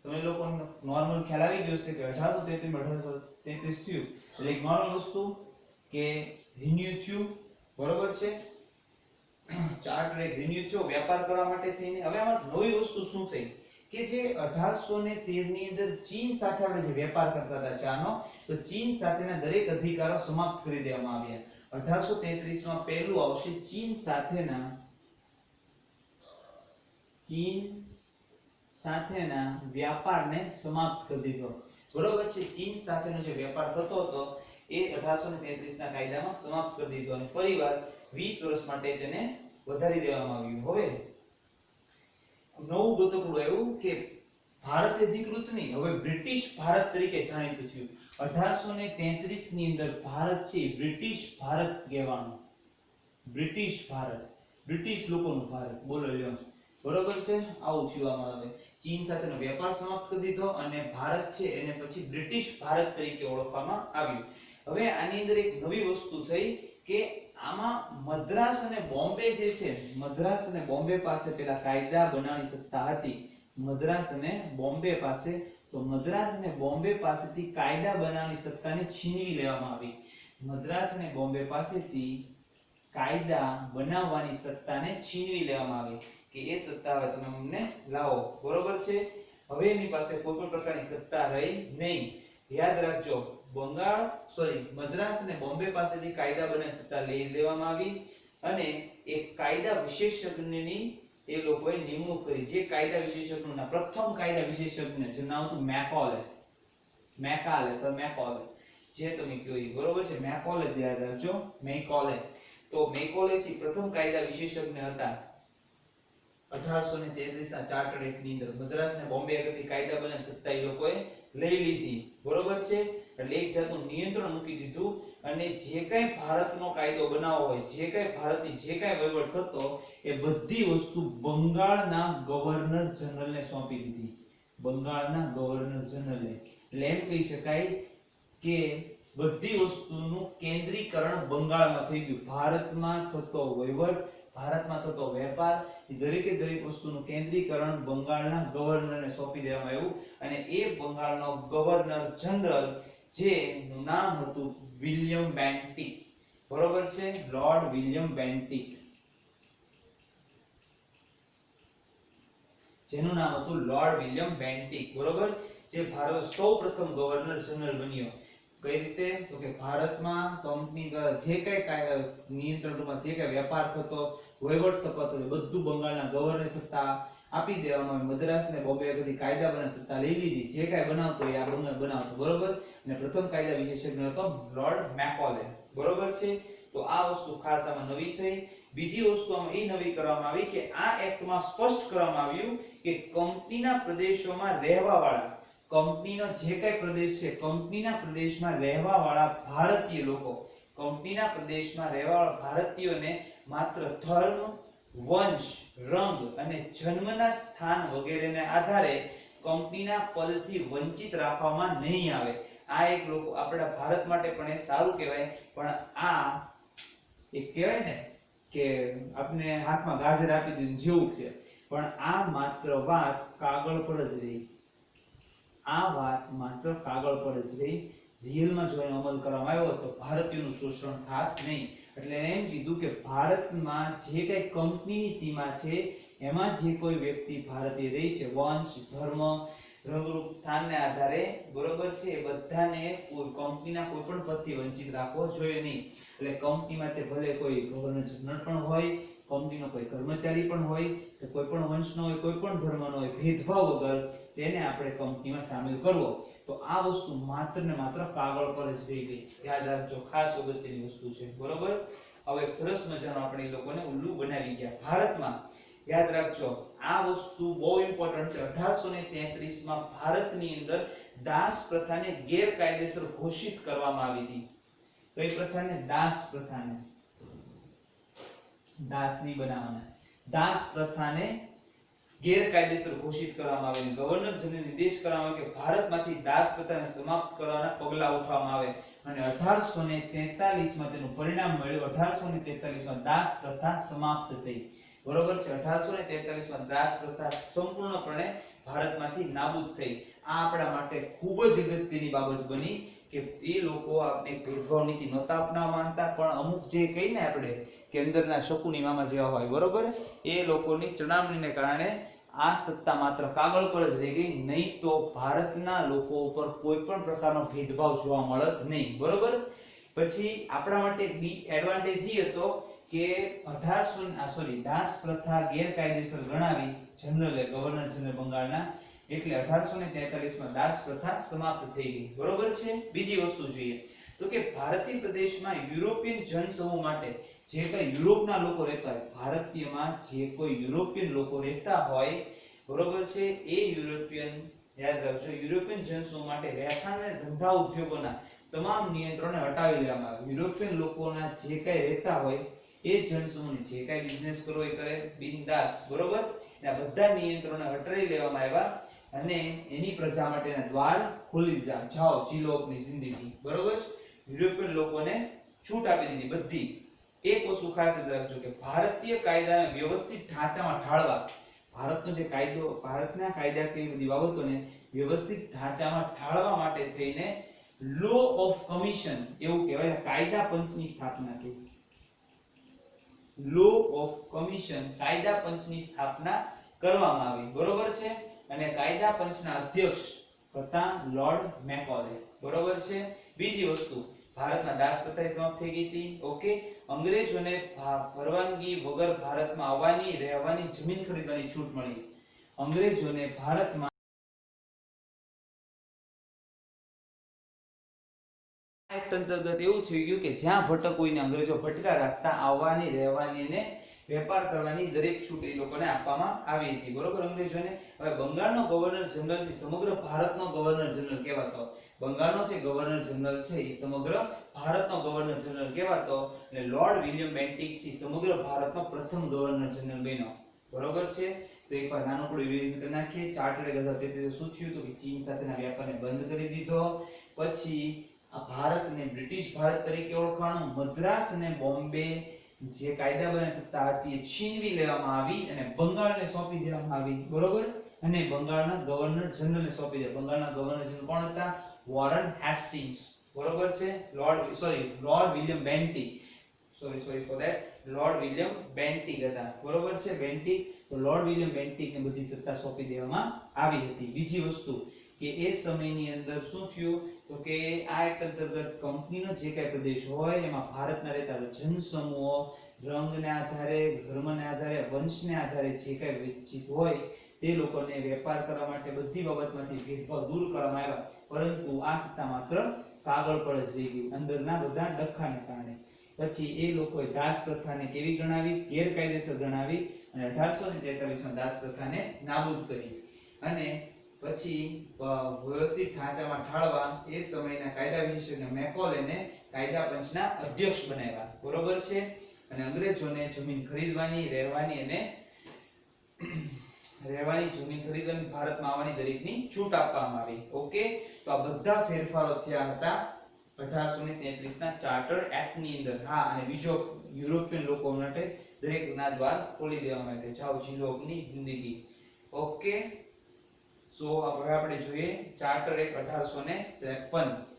S1: તમે લોકોને નોર્મલ ખ્યાલ આવી ગયો છે કે 1833 માં 1833 થયું એટલે એક નોર્મલ વસ્તુ કે રિન્યુ થયું, બરોબર છે. ચાર્ટર એક્ટ રિન્યુ થયો વેપાર કરવા માટે થઈને. હવે આમાં નવી વસ્તુ શું થઈ કે જે 1813 ની અંદર ચીન સાથે આપણે જે વેપાર કરતા હતા ચાનો, તો ચીન સાથેના દરેક અધિકારો સમાપ્ત કરી દેવામાં આવ્યા. 1833 માં પહેલું આવશે ચીન સાથેના વ્યાપારને સમાપ્ત કરી દીધો, બરોબર છે. ચીન સાથેનો જે વેપાર થતો હતો એ 1833 ના કાયદામાં સમાપ્ત કરી દીધો અને ફરીવાર 20 વર્ષ માટે તેને વધારી દેવામાં આવ્યું. હવે નવું ગોતકડું આવ્યું કે ભારત અધિકૃત નહીં, હવે બ્રિટિશ ભારત તરીકે જાણીતું થયું. 1833 ની અંદર ભારત છે બ્રિટિશ ભારત કહેવાનું. બ્રિટિશ ભારત, બ્રિટિશ લોકોનું ભારત. બોલો લ્યો, બરોબર છે? આવું થયું આમાં. હવે ચીન સાથેનો વેપાર સમાપ્ત કરી દીધો અને ભારત છે એને પછી બ્રિટિશ ભારત તરીકે ઓળખવામાં આવ્યું. હવે આની અંદર એક નવી વસ્તુ થઈ કે આમાં મદ્રાસ અને બોમ્બે જે છે, મદ્રાસ અને બોમ્બે પાસે પેલા કાયદા બનાવવાની સત્તા હતી. મદ્રાસ અને બોમ્બે પાસે, તો મદ્રાસ અને બોમ્બે પાસેથી કાયદા બનાવવાની સત્તાને છીનવી લેવામાં આવી. મદ્રાસ અને બોમ્બે પાસેથી કાયદા બનાવવાની સત્તાને છીનવી લેવામાં આવી કે એ સત્તા હવે તમે અમને લાવો. બરોબર છે? હવે એની પાસે કોઈ પણ પ્રકારની સત્તા રહી નહીં. યાદ રાખજો, મદ્રાસ અને બોમ્બે પાસેથી કાયદા બનાવવાની સત્તા લઈ લેવામાં આવી અને એક કાયદા વિશેષજ્ઞની એ લોકોએ નિમણૂક કરી. જે કાયદા વિશેષજ્ઞના પ્રથમ કાયદા વિશેષજ્ઞ જેનું નામ હતું મેકોલે. જે તમે કહો એ બરોબર છે. મેકોલે યાદ રાખજો, મેકોલે. તો મેકોલે છે પ્રથમ કાયદા વિશેષજ્ઞ હતા. 1833 ના ચાર્ટર એક્ટ ની અંદર મદ્રાસ અને બોમ્બે આગળથી કાયદા બનાવવાની સત્તા એ લોકોએ લઈ લીધી. બરોબર છે? એટલે એક જાતનું નિયંત્રણ મૂકી દીધું અને જે કઈ ભારતનો કાયદો બનાવવો હોય, જે કઈ ભારતની જે કઈ વહીવટ થતો એ બધી વસ્તુ બંગાળના ગવર્નર જનરલને સોંપી દીધી. બંગાળના ગવર્નર જનરલને. એટલે એમ કહી શકાય કે બધી વસ્તુનું કેન્દ્રીકરણ બંગાળમાં થઈ ગયું. ભારતમાં થતો વહીવટ, ભારતમાં થતો વેપાર, એ દરેકે દરેક વસ્તુનું કેન્દ્રીકરણ બંગાળના ગવર્નરને સોંપી દેવામાં આવ્યું અને એ બંગાળનો ગવર્નર જનરલ જેનું નામ હતું વિલિયમ બેન્ટિક. બરોબર છે? લોર્ડ વિલિયમ બેન્ટિક, જેનું નામ હતું લોર્ડ વિલિયમ બેન્ટિક. બરોબર? જે ભારતનો સૌપ્રથમ ગવર્નર જનરલ બન્યો. કઈ રીતે? તો કે ભારતમાં કંપની દ્વારા જે કઈ નિયંત્રણમાં જે કઈ વેપાર થતો, વહીવટ સપાતો, બધું બંગાળના ગવર્નર સત્તા આપી દેવામાં આવી. મદ્રાસ અને બોમ્બે બધી કાયદા બનાવવાની સત્તા લઈ લીધી. જે કઈ બનાવતો એ આ બંગાળ બનાવતો. બરોબર? અને પ્રથમ કાયદા વિશેષજ્ઞ હતો લોર્ડ મેકોલે. બરોબર છે? તો આ વસ્તુ ખાસ આમાં નવી થઈ. બીજી વસ્તુ આમાં એ નવી કરવામાં આવી કે આ એક્ટમાં સ્પષ્ટ કરવામાં આવ્યું કે કંપનીના પ્રદેશોમાં રહેવાવાળા, કંપનીનો જે કઈ પ્રદેશ છે, કંપનીના પ્રદેશમાં રહેવાવાળા ભારતીય લોકો, કંપનીના પ્રદેશમાં રહેવાવાળા ભારતીયોને માત્ર ધર્મ, વંશ, રંગ અને જન્મના સ્થાન વગેરેને આધારે કંપનીના પદથી વંચિત રાખવામાં નહીં આવે. આ એક લોકો આપણા ભારત માટે પણ એ સારું કહેવાય, પણ આ એક કહેવાય ને કે આપણે હાથમાં ગાજર આપી દીધું જેવું છે. પણ આ માત્ર વાત કાગળ પર જ રહી. આ વાત માત્ર કાગળ પર જ રહી. રિયલમાં જો એનો અમલ કરવામાં આવ્યો તો ભારતીયોનું શોષણ થાત નહીં. એટલે એમ કીધું કે ભારતમાં જે કઈ કંપનીની સીમા છે એમાં જે કોઈ વ્યક્તિ ભારતીય રહી છે, વંશ, ધર્મ, રંગરૂપ, સ્થાનને આધારે, બરોબર છે, એ બધાને કોઈ કંપનીના કોઈ પણ પદથી વંચિત રાખવો જોઈએ નહીં. એટલે કંપનીમાં તે ભલે કોઈ ગવર્નર જનરલ પણ હોય, કંપનીનો કોઈ કર્મચારી પણ હોય, તો કોઈ પણ વંશનો હોય, કોઈ પણ ધર્મનો હોય, ભેદભાવ વગર તેને આપણે કંપનીમાં સામેલ કરવો. તો આ વસ્તુ માત્ર ને માત્ર કાગળ પર જ રહી ગઈ. યાદ રાખજો, ખાસ અગત્યની વસ્તુ છે. બરોબર? હવે સરસ મજાનો આપણે એ લોકોને ઉલ્લુ બનાવી ગયા. ભારતમાં યાદ રાખજો, આ વસ્તુ બહુ ઇમ્પોર્ટન્ટ છે. 1833 માં ભારતની અંદર દાસ પ્રથાને ગેરકાયદેસર ઘોષિત કરવામાં આવી હતી. કઈ પ્રથાને? દાસ પ્રથાને. દાસની બનાવવાના દાસ પ્રથાને ગેરકાયદેસર ઘોષિત કરવામાં આવે. ગવર્નર જનરલને નિર્દેશ કરવામાં આવે કે ભારતમાંથી દાસ પ્રથાને સમાપ્ત કરવાના પગલાં ઉઠાવવામાં આવે અને 1843 માં તેનું પરિણામ મળ્યું. 1843 માં દાસ પ્રથા સમાપ્ત થઈ. બરોબર છે? 1843 માં દાસ પ્રથા સંપૂર્ણપણે ભારતમાંથી નાબૂદ થઈ. આ આપણા માટે ખૂબ જ અગત્યની બાબત બની કે એ લોકો આપણે ભેદભાવ નીતિ નહોતા અપનાવવા માંગતા, પણ અમુક જે કહીને આપણે કે અંદરના શકુની મામા જેવા હોય, બરોબર, એ લોકોની ચડામણીને કારણે આ સત્તા માત્ર કાગળ પર જ રહી ગઈ. નહીં તો ભારતના લોકો ઉપર કોઈ પણ પ્રકારનો ભેદભાવ જોવા મળત નહીં. બરોબર? પછી આપણા માટે એડવાન્ટેજ એ હતો કે દાસ પ્રથા ગેરકાયદેસર ગણાવી જનરલે, ગવર્નર જનરલ બંગાળના, એટલે 1843 માં દાસ પ્રથા સમાપ્ત થઈ ગઈ. બરોબર છે? બીજી વસ્તુ જોઈએ તો કે ભારતીય પ્રદેશમાં યુરોપિયન જનસમૂહ માટે જે કઈ યુરોપના લોકો રહેતા હોય, ભારતીયમાં જે કોઈ યુરોપિયન લોકો રહેતા હોય બરોબર છે. એ યુરોપિયન, યાદ રાખજો, યુરોપિયન જનસમૂહ માટે રહેઠાણ અને ધંધા ઉદ્યોગોના તમામ નિયંત્રણને હટાવી લેવામાં આવ્યા. યુરોપિયન લોકોના જે કઈ રહેતા હોય એ જનસમૂહને જે કઈ બિઝનેસ કરવો એ કરે બિંદાસ, બરોબર. આ બધા નિયંત્રણને હટાવી લેવામાં આવ્યા અને એની પ્રજા માટેના દ્વાર ખોલી દીધા. જાઓ જીલો આપની જિંદગી, બરોબર. યુરોપિયન લોકોને છૂટ આપી દીધી બધી. એક વસ્તુ ખાસ યાદ રાખજો કે ભારતીય કાયદાને વ્યવસ્થિત ઢાંચામાં ઢાળવા, ભારતનો જે કાયદો, ભારતના કાયદાકીય બધી બાબતોને વ્યવસ્થિત ઢાંચામાં ઢાળવા માટે થઈને લો ઓફ કમિશન, એવું કહેવાય, કાયદા પંચની સ્થાપના થઈ. લો ઓફ કમિશન, કાયદા પંચની સ્થાપના કરવામાં આવી, બરોબર છે. અને કાયદા પંચના અધ્યક્ષ હતા લોર્ડ મેકોલે, બરોબર છે. બીજી વસ્તુ, ભારતમાં દાસ પ્રથા સમાપ્ત થઈ ગઈ હતી. ઓકે. અંગ્રેજોને પરવાનગી વગર ભારતમાં આવવાની, રહેવાની, જમીન ખરીદવાની છૂટ મળી. અંગ્રેજોને ભારતમાં એક્ટ અંતર્ગત એવું થઈ ગયું કે જ્યાં ભટકોઈને અંગ્રેજો ભટકા રાખતા, આવવાની, રહેવાની અને વેપાર કરવાની દરેક છૂટ એ લોકોને આપવામાં આવી હતી, બરોબર, અંગ્રેજોને. હવે બંગાળનો ગવર્નર જનરલ છે સમગ્ર ભારતનો ગવર્નર જનરલ કહેવાતો. બંગાળનો જે ગવર્નર જનરલ છે એ સમગ્ર ભારતનો ગવર્નર જનરલ કહેવાતો. અને લોર્ડ વિલિયમ બેન્ટિક છે સમગ્ર ભારતનો પ્રથમ ગવર્નર જનરલ બન્યો, બરોબર છે. તો એકવાર નાનકડું રિવિઝન કરી નાખીએ. ચાર્ટર્ડ એકાઉન્ટન્ટ શું થયું તો કે ચીન સાથેના વેપારને બંધ કરી દીધો. પછી આ ભારતને બ્રિટિશ ભારત તરીકે ઓળખાણું. મદ્રાસ અને બોમ્બે જે કાયદા બનાવવાની સત્તા હતી એ છીનવી લેવામાં આવી અને બંગાળને સોંપી દેવામાં આવી, બરોબર. અને બંગાળના ગવર્નર જનરલને સોંપી દે. બંગાળના ગવર્નર જનરલ કોણ હતા? વોરન હેસ્ટિંગ્સ, બરોબર છે. Lord William Bentinck, sorry for that, lord William Bentinck હતા, બરોબર છે. બેન્ટિક, તો લોર્ડ વિલિયમ બેન્ટિકને બધી સત્તા સોંપી દેવામાં આવી હતી. બીજી વસ્તુ કે એ સમયની અંદર શું થયું તો કે આ એક્ટ અંતર્ગત કંપનીનો જે કઈ પ્રદેશ હોય એમાં ભારતના રહેતા જનસમૂહો રંગને આધારે, ધર્મને આધારે, વંશને આધારે જે કઈ વિકસિત હોય તે લોકોને વેપાર કરવા માટે બધી બાબતમાંથી ભેદભાવ દૂર કરવામાં આવ્યા. પરંતુ આ સત્તા માત્ર કાગળ પર જ રહી ગઈ, અંદરના બધા ડખાને કારણે. પછી એ લોકોએ દાસ પ્રથાને કેવી ગણાવી? ગેરકાયદેસર ગણાવી અને 1843 માં દાસ પ્રથાને નાબૂદ કરી. અને પછી વ્યવસ્થિત ઢાંચામાં ઢાળવા એ સમયના કાયદા વિશેષજ્ઞ મેકોલેને કાયદા પંચના અધ્યક્ષ બનાવ્યા, બરોબર છે. અને અંગ્રેજોને જમીન ખરીદવાની, રહેવાની અને જમીન ખરીદવાની, ભારતમાં આવવાની દરેકની છૂટ આપવામાં આવી. ઓકે. તો આ બધા ફેરફારો થયા હતા 1833 ના ચાર્ટર એક્ટ ની અંદર. હા, અને બીજો યુરોપિયન લોકો માટે દરેકના દ્વાર ખોલી દેવામાં આવ્યા. જાઓ જીલો આપની જિંદગી. ઓકે. સો હવે આપણે જોઈએ ચાર્ટર એક્ટ 1853.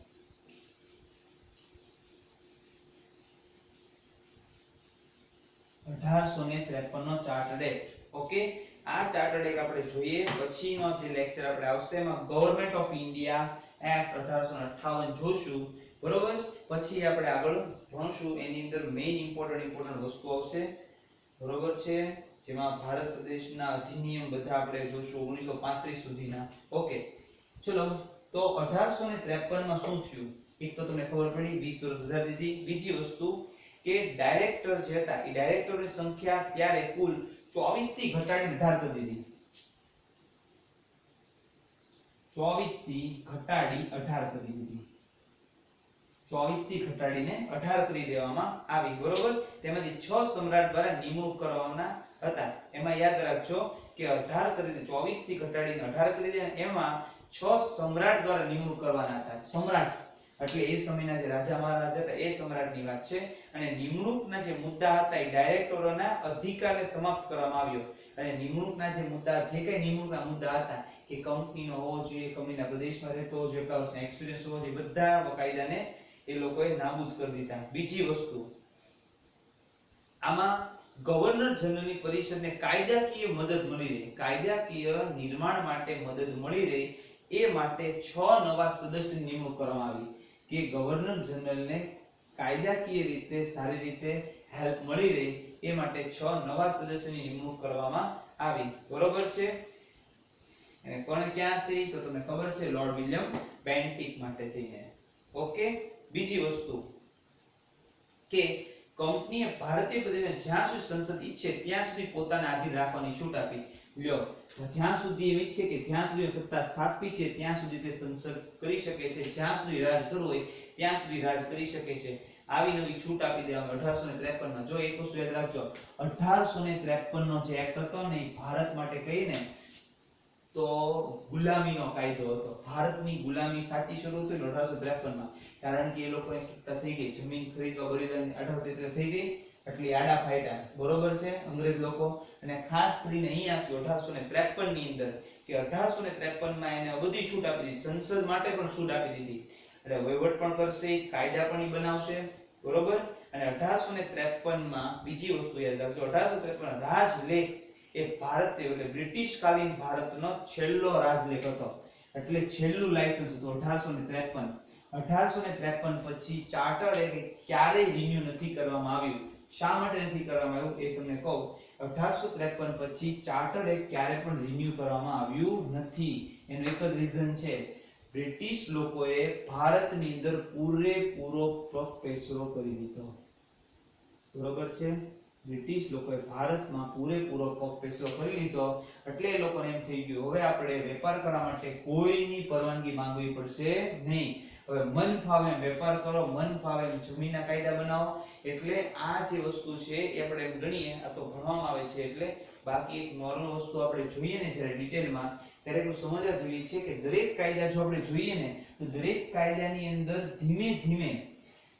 S1: નો ચાર્ટર્ડ એક્ટ. ઓકે. આ ચાર્ટર્ડ એક્ટ આપણે જોઈએ પછીનો જે લેક્ચર આપણે આવશે એમાં ગવર્નમેન્ટ ઓફ ઇન્ડિયા એક્ટ 1858 જોશું, બરોબર. પછી આપણે આગળ ભણશું, એની અંદર મેઈન ઇમ્પોર્ટન્ટ વસ્તુ આવશે, બરોબર છે. જેમાં ભારત પ્રદેશના અધિનિયમ બધા આપણે જોશું 1935 સુધીના. ઓકે. ચલો, તો 1853 માં શું થયું? એક તો તમને ખબર પડી 20 વર્ષ વધારી દીધી. બીજી વસ્તુ કે ડાયરેક્ટર જે હતા એ ડાયરેક્ટરોની સંખ્યા ત્યારે કુલ 24 થી ઘટાડીને 18 કરી દીધી. 24 થી ઘટાડી 18 કરી દીધી. 24 થી ઘટાડીને 18 કરી દેવામાં આવી, બરોબર. તેમાંથી 6 સમ્રાટ દ્વારા નિમણૂક કરવાના હતા. એમાં યાદ રાખજો કે 18 કરી દે, 24 થી ઘટાડીને 18 કરી દે. એમાં 6 સમ્રાટ દ્વારા નિમણૂક કરવાના હતા. સમ્રાટ એટલે એ સમયના જે રાજા મહારાજા હતા એ સમ્રાટની વાત છે. અને નિમણૂકના જે મુદ્દા હતા એ ડાયરેક્ટરોના અધિકારને સમાપ્ત કરવામાં આવ્યો. અને નિમણૂકના જે મુદ્દા, જે કઈ નિમણૂકના મુદ્દા હતા કે કંપનીનો હોવો જોઈએ, કંપનીના પ્રદેશમાં રહેતો હોવો જોઈએ, એટલા વર્ષનો એક્સપિરિયન્સ હોવો જોઈએ, બધા કાયદાને એ લોકોએ નાબૂદ કરી દીધા. બીજી વસ્તુ, આમાં ગવર્નર જનરલની પરિષદને કાયદાકીય મદદ મળી રહે, કાયદાકીય નિર્માણ માટે મદદ મળી રહે એ માટે 6 નવા સદસ્યની નિમણૂક કરવામાં આવી. કે ગવર્નર જનરલને કાયદાકીય રીતે સારી રીતે હેલ્પ મળી રહે એ માટે 6 નવા સદસ્યની નિમણૂક કરવામાં આવી, બરોબર છે. અને કોણ ક્યાં છે તો તમને ખબર છે, લોર્ડ વિલિયમ બેન્ટિક માટે થઈને. ઓકે. બીજી વસ્તુ કે કંપનીએ ભારતીય પ્રદેશને જ્યાં સુધી સંસદ ઈચ્છે ત્યાં સુધી પોતાને આધીન રાખવાની છૂટ આપી. લ્યો જ્યાં સુધી એમ ઈચ્છે કે જ્યાં સુધી સત્તા સ્થાપવી છે ત્યાં સુધી તે સંસદ કરી શકે છે, જ્યાં સુધી રાજ કરવું હોય ત્યાં સુધી રાજ કરી શકે છે. આવી નવી છૂટ આપી દેવામાં 1853 માં. જો એક વસ્તુ યાદ રાખજો, 1853 નો જે એક્ટ હતો ને એ ભારત માટે કહીને તો ગુલામીનો કાયદો હતો. ભારતની ગુલામી સાચી શરૂ થઈ 1853 માં, કારણ કે એ લોકોની સત્તા થઈ ગઈ, જમીન ખરીદવા બલિદાન 1873 થઈ ગઈ, એટલે આડા ફાયટા, બરોબર છે અંગ્રેજ લોકો. અને ખાસ કરીને અહીં આપ્યું 1853 ની અંદર કે 1853 માં એને બધી છૂટ આપી દીધી, સંસદ માટે પણ છૂટ આપી દીધી, એટલે વહીવટ પણ કરશે, કાયદા પણ ઈ બનાવશે, બરોબર. અને 1853 માં બીજી વસ્તુ યાદ રાખજો, 1853 રાજલેખ એ ભારત એટલે બ્રિટિશ કાલીન ભારતનો છેલ્લો રાજલેખ હતો, એટલે છેલ્લું લાયસન્સ હતું 1853. 1853 પછી ચાર્ટર એક્ટ ક્યારેય રિન્યુ નથી કરવામાં આવ્યું. શા માટે નથી કરવામાં આવ્યું એ તમને કહું. 1853 પછી ચાર્ટર એક્ટ ક્યારે પણ રિન્યુ કરવામાં આવ્યું નથી. એનું એક જ રીઝન છે, બ્રિટિશ લોકોએ ભારતની અંદર પૂરેપૂરો પગપેસરો કરી દીધો, બરોબર છે. બ્રિટિશ લોકોએ ભારતમાં પૂરેપૂરો પગપેસરો કરી લીધો, એટલે એ લોકોને એમ થઈ ગયું હવે આપણે વેપાર કરવા માટે કોઈની પરવાનગી માંગવી પડશે નહીં. હવે મન ફાવે એમ વેપાર કરો, મન ફાવે એમ જમીનના કાયદા બનાવો. એટલે આ જે વસ્તુ છે એ આપણે એમ ગણીએ, આ તો ભણવામાં આવે છે એટલે, બાકી એક નોર્મલ વસ્તુ આપણે જોઈએ ને જ્યારે ડિટેલમાં ત્યારે એવું સમજવા જેવી છે કે દરેક કાયદા જો આપણે જોઈએ ને તો દરેક કાયદાની અંદર ધીમે ધીમે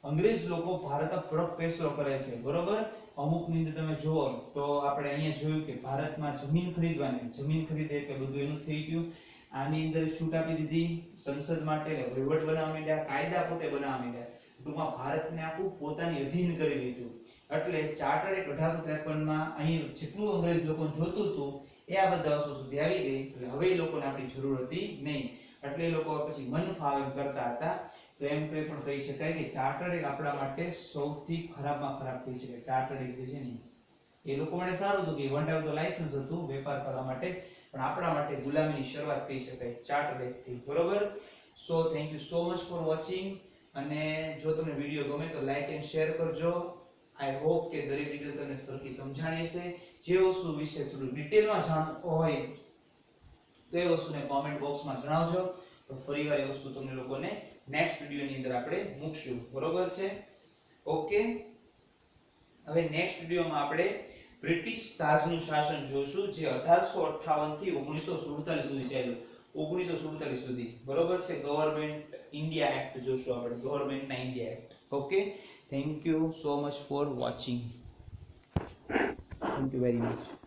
S1: અંગ્રેજ લોકો ભારતમાં પગપેસરો કરે છે, બરોબર. અમુક ની અંદર તમે જુઓ તો આપણે અહીંયા જોયું કે ભારતમાં જમીન ખરીદવાની, જમીન ખરીદે એટલે બધું એનું થઈ ગયું. આની અંદર છૂટ આપી દીધી સંસદ માટે, વહીવટ બનાવવા માંડ્યા, કાયદા પોતે બનાવવા માંડ્યા, ટૂંકમાં ભારતને આખું પોતાની અધીન કરી લીધું. એટલે ચાર્ટર એક્ટ 1853 માં અહીં જેટલું અંગ્રેજ લોકોને જોતું હતું એ આ બધા વસ્તુ સુધી આવી ગઈ, એટલે હવે એ લોકોને આપણી જરૂર હતી નહીં, એટલે એ લોકો પછી મન ફાવે એમ કરતા હતા. તો એમ કંઈ પણ કહી શકાય કે ચાર્ટર એક્ટ આપણા માટે સૌથી ખરાબમાં ખરાબ કહી શકાય. ચાર્ટર એક્ટ જે છે ને એ લોકો માટે સારું હતું કે વન ટાઈમ તો લાયસન્સ હતું વેપાર કરવા માટે, પણ આપણા માટે ગુલામીની શરૂઆત કહી શકાય ચાર્ટર એક્ટ થી, બરોબર. So thank you so much for watching. અને જો તમને વિડિયો ગમે તો લાઈક એન્ડ શેર કરજો. આઈ હોપ કે દરેક ડિટેલ તમને સરખી સમજાણી હશે. જે વસ્તુ વિશે થોડું ડિટેલમાં જાણવું હોય તો એ વસ્તુને કોમેન્ટ બોક્સમાં જણાવજો, તો ફરીવાર એ વસ્તુ તમને લોકોને નેક્સ્ટ વિડિયોની અંદર આપણે મૂકશું, બરોબર છે. ઓકે, હવે નેક્સ્ટ વિડિયોમાં આપણે બ્રિટિશ તાજનું શાસન જોશું, જે 1858 થી 1947 સુધી ચાલ્યું, 1947 સુધી, બરોબર છે. ગવર્નમેન્ટ ઇન્ડિયા એક્ટ જોશું આપણે, ગવર્નમેન્ટના India act. Okay, thank you so much for watching. Thank you very much.